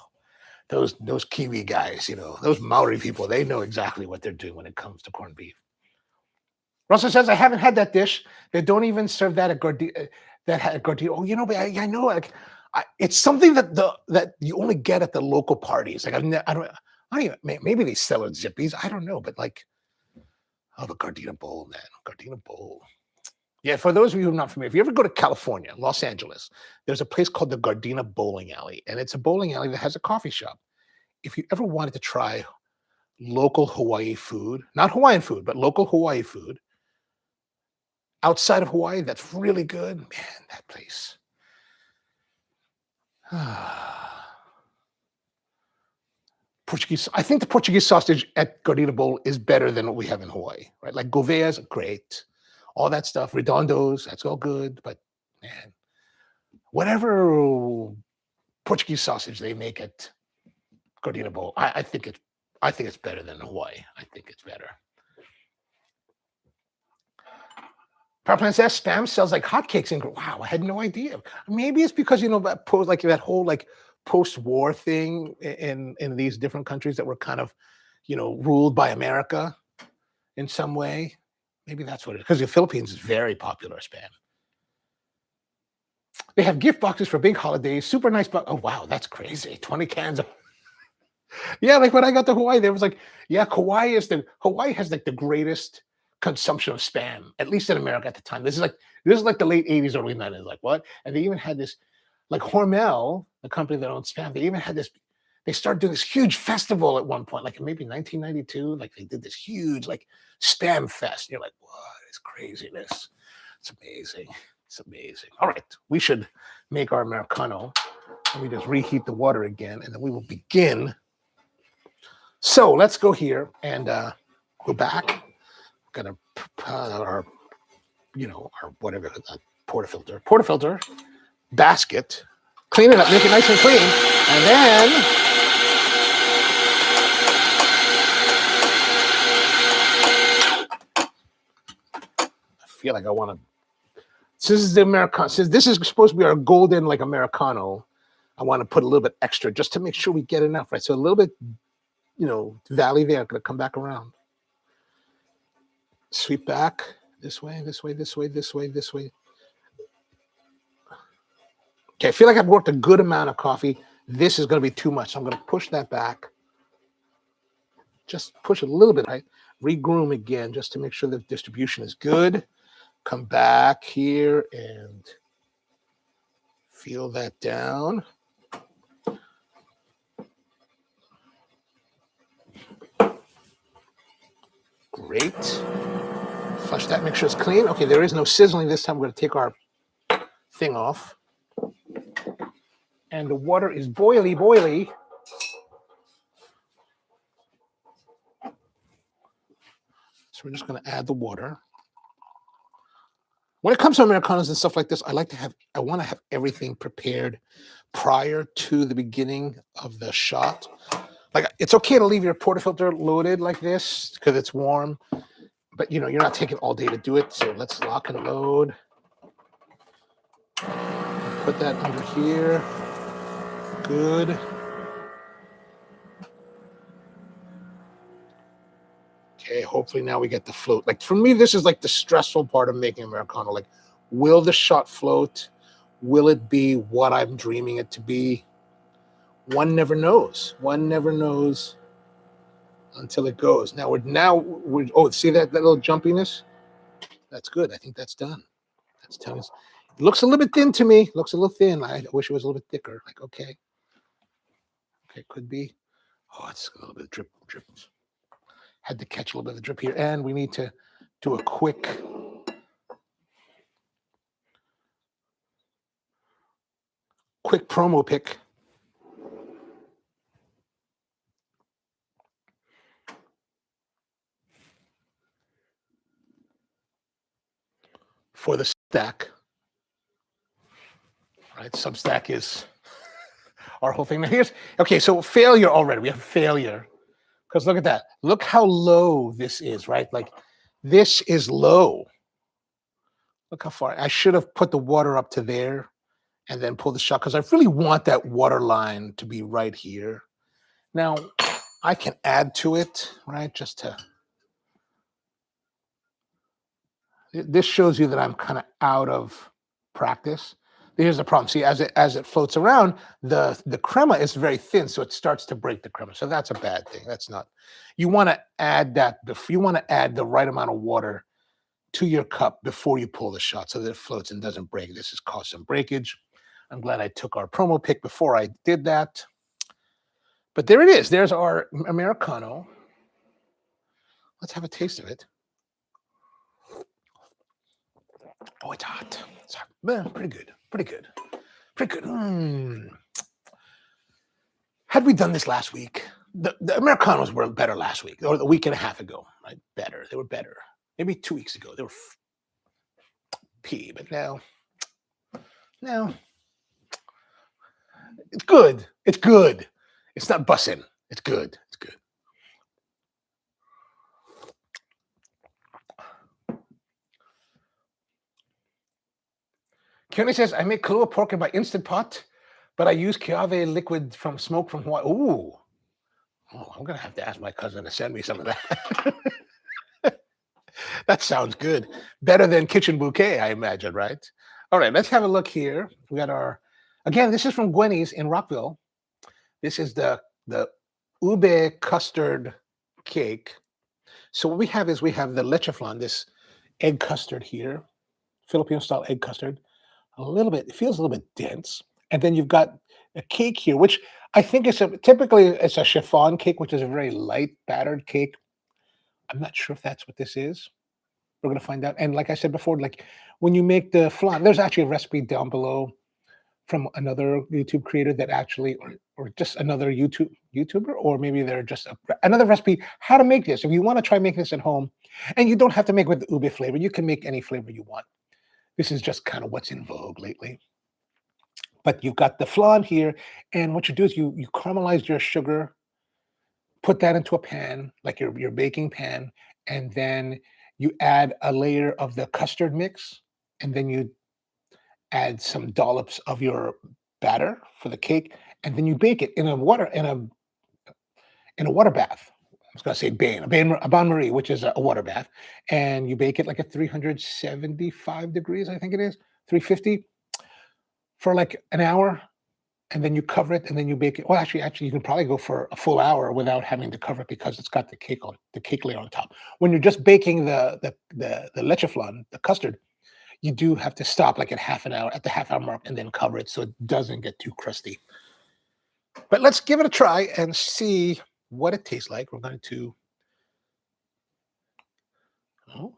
those Kiwi guys, those Maori people, they know exactly what they're doing when it comes to corned beef. Russell says, I haven't had that dish. They don't even serve that at Gardena. Oh, but I know, like, it's something that you only get at the local parties. Like, I don't even, maybe they sell it at Zippy's. I don't know, but like, the Gardena Bowl, man. Gardena Bowl. Yeah, for those of you who are not familiar, if you ever go to California, Los Angeles, there's a place called the Gardena Bowling Alley, and it's a bowling alley that has a coffee shop. If you ever wanted to try local Hawaii food, not Hawaiian food, but local Hawaii food, outside of Hawaii, that's really good, man, that place. Portuguese. I think the Portuguese sausage at Gardena Bowl is better than what we have in Hawaii, right? Like Gouvea's great. All that stuff, redondos, that's all good. But man, whatever Portuguese sausage they make at Gardena Bowl, I think it's better than Hawaii. I think it's better. Power Plant says spam sells like hotcakes. And wow, I had no idea. Maybe it's because like that whole like post-war thing in these different countries that were kind of, ruled by America in some way. Maybe that's what it is. Because the Philippines is very popular spam. They have gift boxes for big holidays. Super nice box. Oh wow, that's crazy. 20 cans of. Yeah, like when I got to Hawaii, there was like, yeah, Hawaii has like the greatest consumption of spam, at least in America at the time. This is like the late 80s, early 90s. Like what? And they even had this, like Hormel, the company that owns spam, they even had this, they started doing this huge festival at one point, like maybe 1992. Like they did this huge like spam fest. You're like, what is craziness? It's amazing. It's amazing. All right, we should make our Americano. And we just reheat the water again, and then we will begin. So let's go here and go back. We're gonna put our, our whatever, portafilter basket, clean it up, make it nice and clean, and then I feel like I want to. Since this is the Americano, since this is supposed to be our golden like Americano, I want to put a little bit extra just to make sure we get enough, right? So a little bit, valley there, gonna come back around. Sweep back this way, this way, this way, this way, this way. Okay, I feel like I've worked a good amount of coffee. This is going to be too much. So I'm going to push that back. Just push it a little bit, right? Regroom again just to make sure the distribution is good. Come back here and feel that down. Great. Flush that, make sure it's clean. Okay, there is no sizzling this time. We're going to take our thing off. And the water is boily, boily. So we're just going to add the water. When it comes to Americanos and stuff like this, I want to have everything prepared prior to the beginning of the shot. Like, it's okay to leave your portafilter loaded like this because it's warm, but you're not taking all day to do it. So let's lock and load. Put that under here. Good. Okay, hopefully now we get the float. Like for me, this is like the stressful part of making Americano. Like, will the shot float? Will it be what I'm dreaming it to be? One never knows. One never knows until it goes. Oh, see that little jumpiness? That's good. I think that's done. That's telling us. It looks a little bit thin to me. Looks a little thin. I wish it was a little bit thicker. Like, okay. Okay, could be. Oh, it's a little bit of drip. Had to catch a little bit of the drip here. And we need to do a quick promo pick. For the stack. Right, Substack is our whole thing. Now here's, okay, so failure already. We have failure. Because look at that. Look how low this is, right? Like, this is low. Look how far. I should have put the water up to there and then pull the shot because I really want that water line to be right here. Now, I can add to it, right? Just to... This shows you that I'm kind of out of practice. Here's the problem. See, as it floats around, the crema is very thin, so it starts to break the crema. So that's a bad thing. That's not. You want to add that. You want to add the right amount of water to your cup before you pull the shot, so that it floats and doesn't break. This has caused some breakage. I'm glad I took our promo pick before I did that. But there it is. There's our Americano. Let's have a taste of it. Oh, it's hot. It's hot. Pretty good. Pretty good. Pretty good. Had we done this last week, the Americanos were better last week, or the week and a half ago, right? Better. They were better. Maybe 2 weeks ago. They were but now, it's good. It's good. It's not bussin'. It's good. It's good. Kenny says, I make Kahlua pork in my Instant Pot. But I use Chiave liquid from smoke from Hawaii. Ooh. Oh, I'm gonna have to ask my cousin to send me some of that. That sounds good. Better than Kitchen Bouquet, I imagine, right? All right, let's have a look here. We got our, again, this is from Gwenies in Rockville. This is the Ube Custard Cake. So what we have is we have the leche flan, this egg custard here, Filipino style egg custard. A little bit, it feels a little bit dense. And then you've got a cake here, which I think is typically it's a chiffon cake, which is a very light battered cake. I'm not sure if that's what this is. We're gonna find out. And like I said before, like when you make the flan, there's actually a recipe down below from another YouTube creator that actually, or just another YouTuber, or maybe they're just another recipe how to make this. If you want to try making this at home, and you don't have to make with the ube flavor, you can make any flavor you want. This is just kind of what's in vogue lately. But you've got the flan here, and what you do is you caramelize your sugar, put that into a pan, like your baking pan, and then you add a layer of the custard mix, and then you add some dollops of your batter for the cake, and then you bake it in a water bath. I was going to say a bain marie, which is a water bath, and you bake it like at 375 degrees, I think it is 350 for like an hour, and then you cover it, and then you bake it. Well, actually, you can probably go for a full hour without having to cover it because it's got the cake layer on top. When you're just baking the leche flan, the custard, you do have to stop like at the half hour mark, and then cover it so it doesn't get too crusty. But let's give it a try and see what it tastes like. We're going to, oh,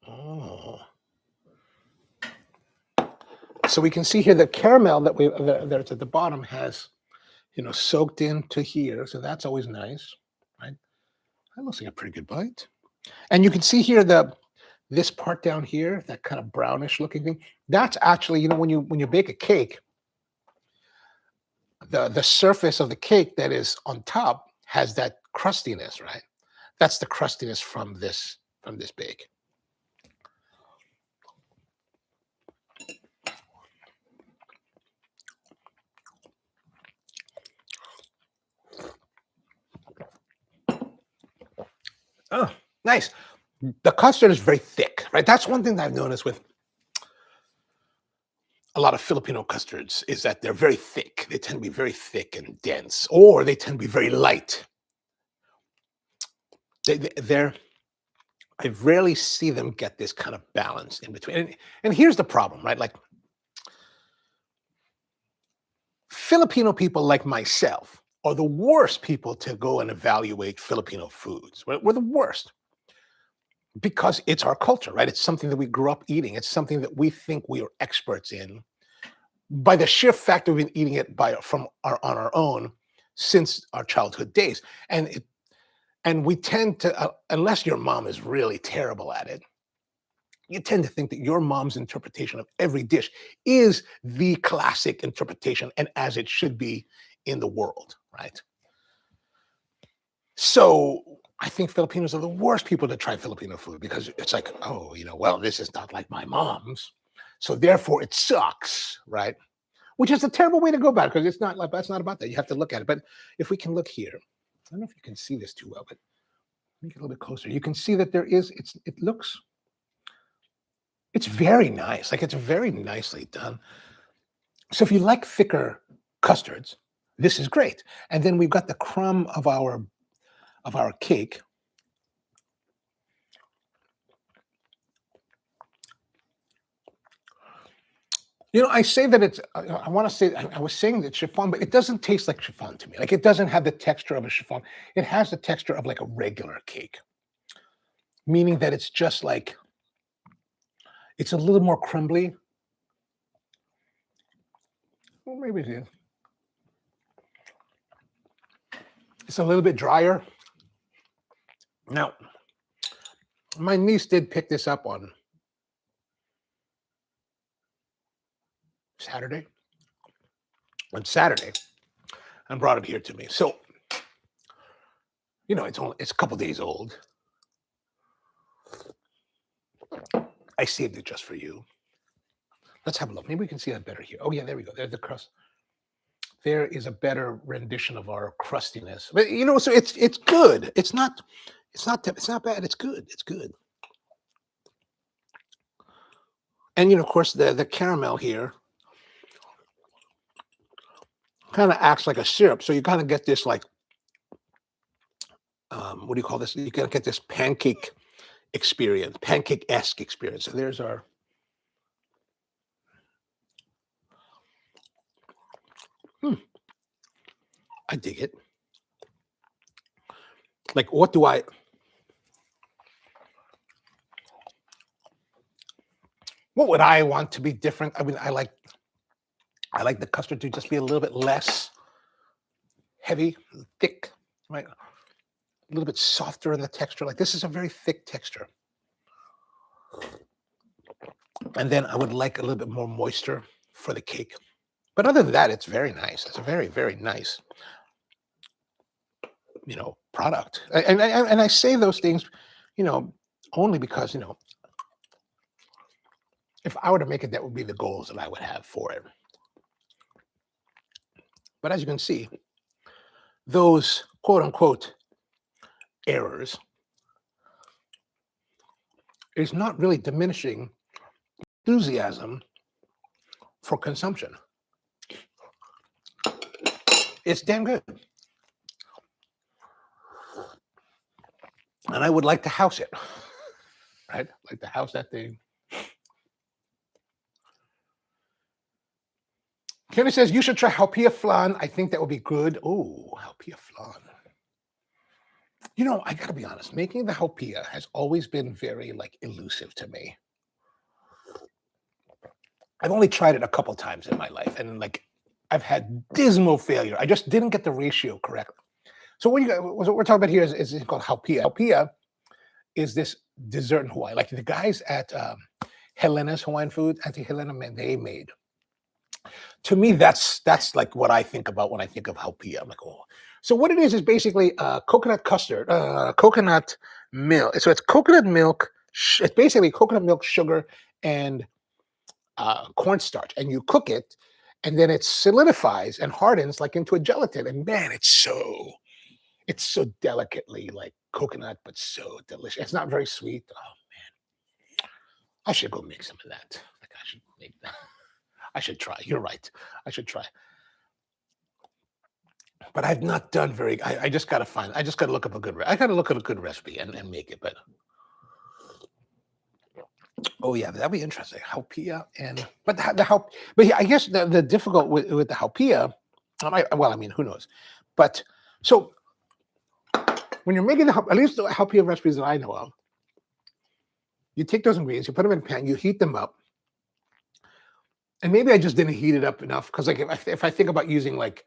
oh. So we can see here the caramel that's at the bottom has, soaked into here. So that's always nice, right? That looks like a pretty good bite. And you can see here this part down here, that kind of brownish looking thing. That's actually, when you bake a cake, the surface of the cake that is on top has that crustiness, right? That's the crustiness from this bake. Oh, nice. The custard is very thick, right? That's one thing that I've noticed with a lot of Filipino custards is that they're very thick. They tend to be very thick and dense, or they tend to be very light. I rarely see them get this kind of balance in between. And here's the problem, right? Like Filipino people like myself are the worst people to go and evaluate Filipino foods. We're the worst because it's our culture, right? It's something that we grew up eating. It's something that we think we are experts in by the sheer fact that we've been eating it on our own since our childhood days. And we tend to, unless your mom is really terrible at it, you tend to think that your mom's interpretation of every dish is the classic interpretation and as it should be in the world, right? So I think Filipinos are the worst people to try Filipino food because it's like, oh, well, this is not like my mom's, so therefore it sucks, right? Which is a terrible way to go about it because it's not like that's not about that. You have to look at it. But if we can look here, I don't know if you can see this too well, but let me get a little bit closer. You can see that it's very nice. Like it's very nicely done. So if you like thicker custards, this is great. And then we've got the crumb of our cake. I say that it's, I want to say, I was saying that chiffon, but it doesn't taste like chiffon to me. Like it doesn't have the texture of a chiffon. It has the texture of like a regular cake, meaning that it's just like, it's a little more crumbly. Well, maybe it is. It's a little bit drier. Now, my niece did pick this up on Saturday, and brought it here to me. So, it's a couple days old. I saved it just for you. Let's have a look. Maybe we can see that better here. Oh yeah, there we go. There's the crust. there is a better rendition of our crustiness. But you know, so it's good. It's not bad. It's good. It's good. And you know, of course, the caramel here kind of acts like a syrup, so you kind of get this like what do you call this? You kind of get this pancake experience, pancake-esque experience. So there's our. I dig it. Like, what do I? What would I want to be different? I mean, I like the custard to just be a little bit less heavy, thick, right? A little bit softer in the texture. Like this is a very thick texture. And then I would like a little bit more moisture for the cake. But other than that, it's very nice. It's a very, very nice, you know, product. And I say those things, you know, only because, you know, if I were to make it, that would be the goals that I would have for it. But as you can see, those quote unquote errors is not really diminishing enthusiasm for consumption. It's damn good. And I would like to house it, right? Like to house that thing. Kenny says you should try halpia flan. I think that would be good. Oh, halpia flan. You know, I gotta be honest, making the halpia has always been very like elusive to me. I've only tried it a couple times in my life, and like I've had dismal failure. I just didn't get the ratio correct. So what we're talking about here is called halpia. Halpia is this dessert in Hawaii. Like the guys at Helena's Hawaiian Food, Auntie Helena, man, they made. To me, that's like what I think about when I think of halpia. I'm like, oh. So what it is basically coconut custard, coconut milk. So it's coconut milk. It's basically coconut milk, sugar, and cornstarch, and you cook it, and then it solidifies and hardens like into a gelatin. And man, it's so delicately like coconut, but so delicious. It's not very sweet. Oh man, I should go make some of that. Like I should make that. I should try. You're right. I should try. But I've not done very. I just gotta find. I just gotta look up a good. I gotta look at a good recipe and make it. But oh yeah, that'd be interesting. Halpia and but but yeah, I guess the difficult with the halpia. Well, I mean, who knows? But so when you're making at least the halpia recipes that I know of, you take those ingredients, you put them in a pan, you heat them up. And maybe I just didn't heat it up enough because like if I think about using like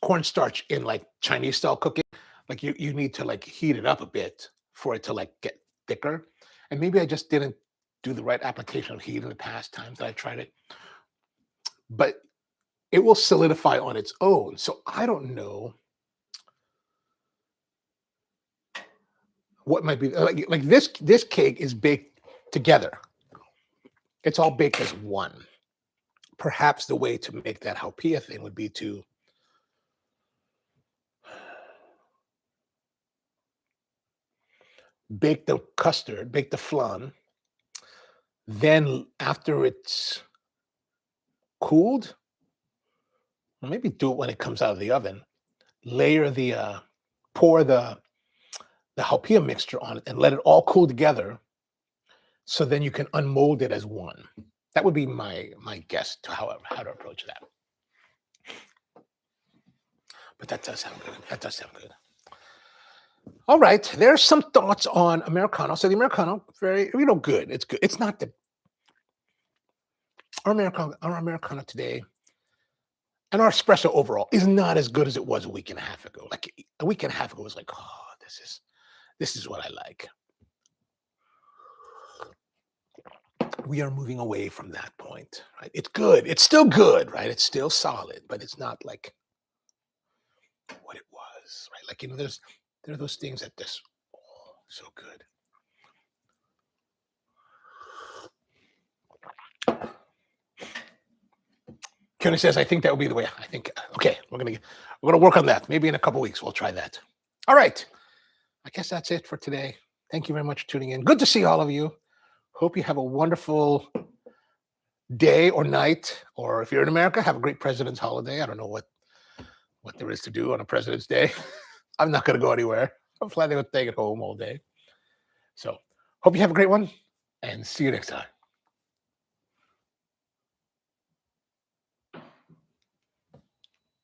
cornstarch in like Chinese style cooking, like you need to like heat it up a bit for it to like get thicker. And maybe I just didn't do the right application of heat in the past times that I tried it. But it will solidify on its own. So I don't know what might be like this cake is baked together. It's all baked as one. Perhaps the way to make that halpia thing would be to bake the custard, bake the flan. Then after it's cooled, or maybe do it when it comes out of the oven, layer pour the halpia mixture on it and let it all cool together. So then you can unmold it as one. That would be my guess to how to approach that. But that does sound good. That does sound good. All right, there's some thoughts on Americano. So the Americano, very, good. It's good. It's not our Americano today, and our espresso overall is not as good as it was a week and a half ago. Like a week and a half ago was like, oh, this is what I like. We are moving away from that point, right? It's good. It's still good, right? It's still solid, but it's not like what it was, right? Like, there are those things that just, oh, so good. Kenny says, I think that would be the way. I think, okay, we're gonna work on that. Maybe in a couple weeks we'll try that. All right. I guess that's it for today. Thank you very much for tuning in. Good to see all of you. Hope you have a wonderful day or night, or if you're in America, have a great President's holiday. I don't know what there is to do on a President's Day. I'm not going to go anywhere. I'm planning on staying at home all day. So hope you have a great one, and see you next time.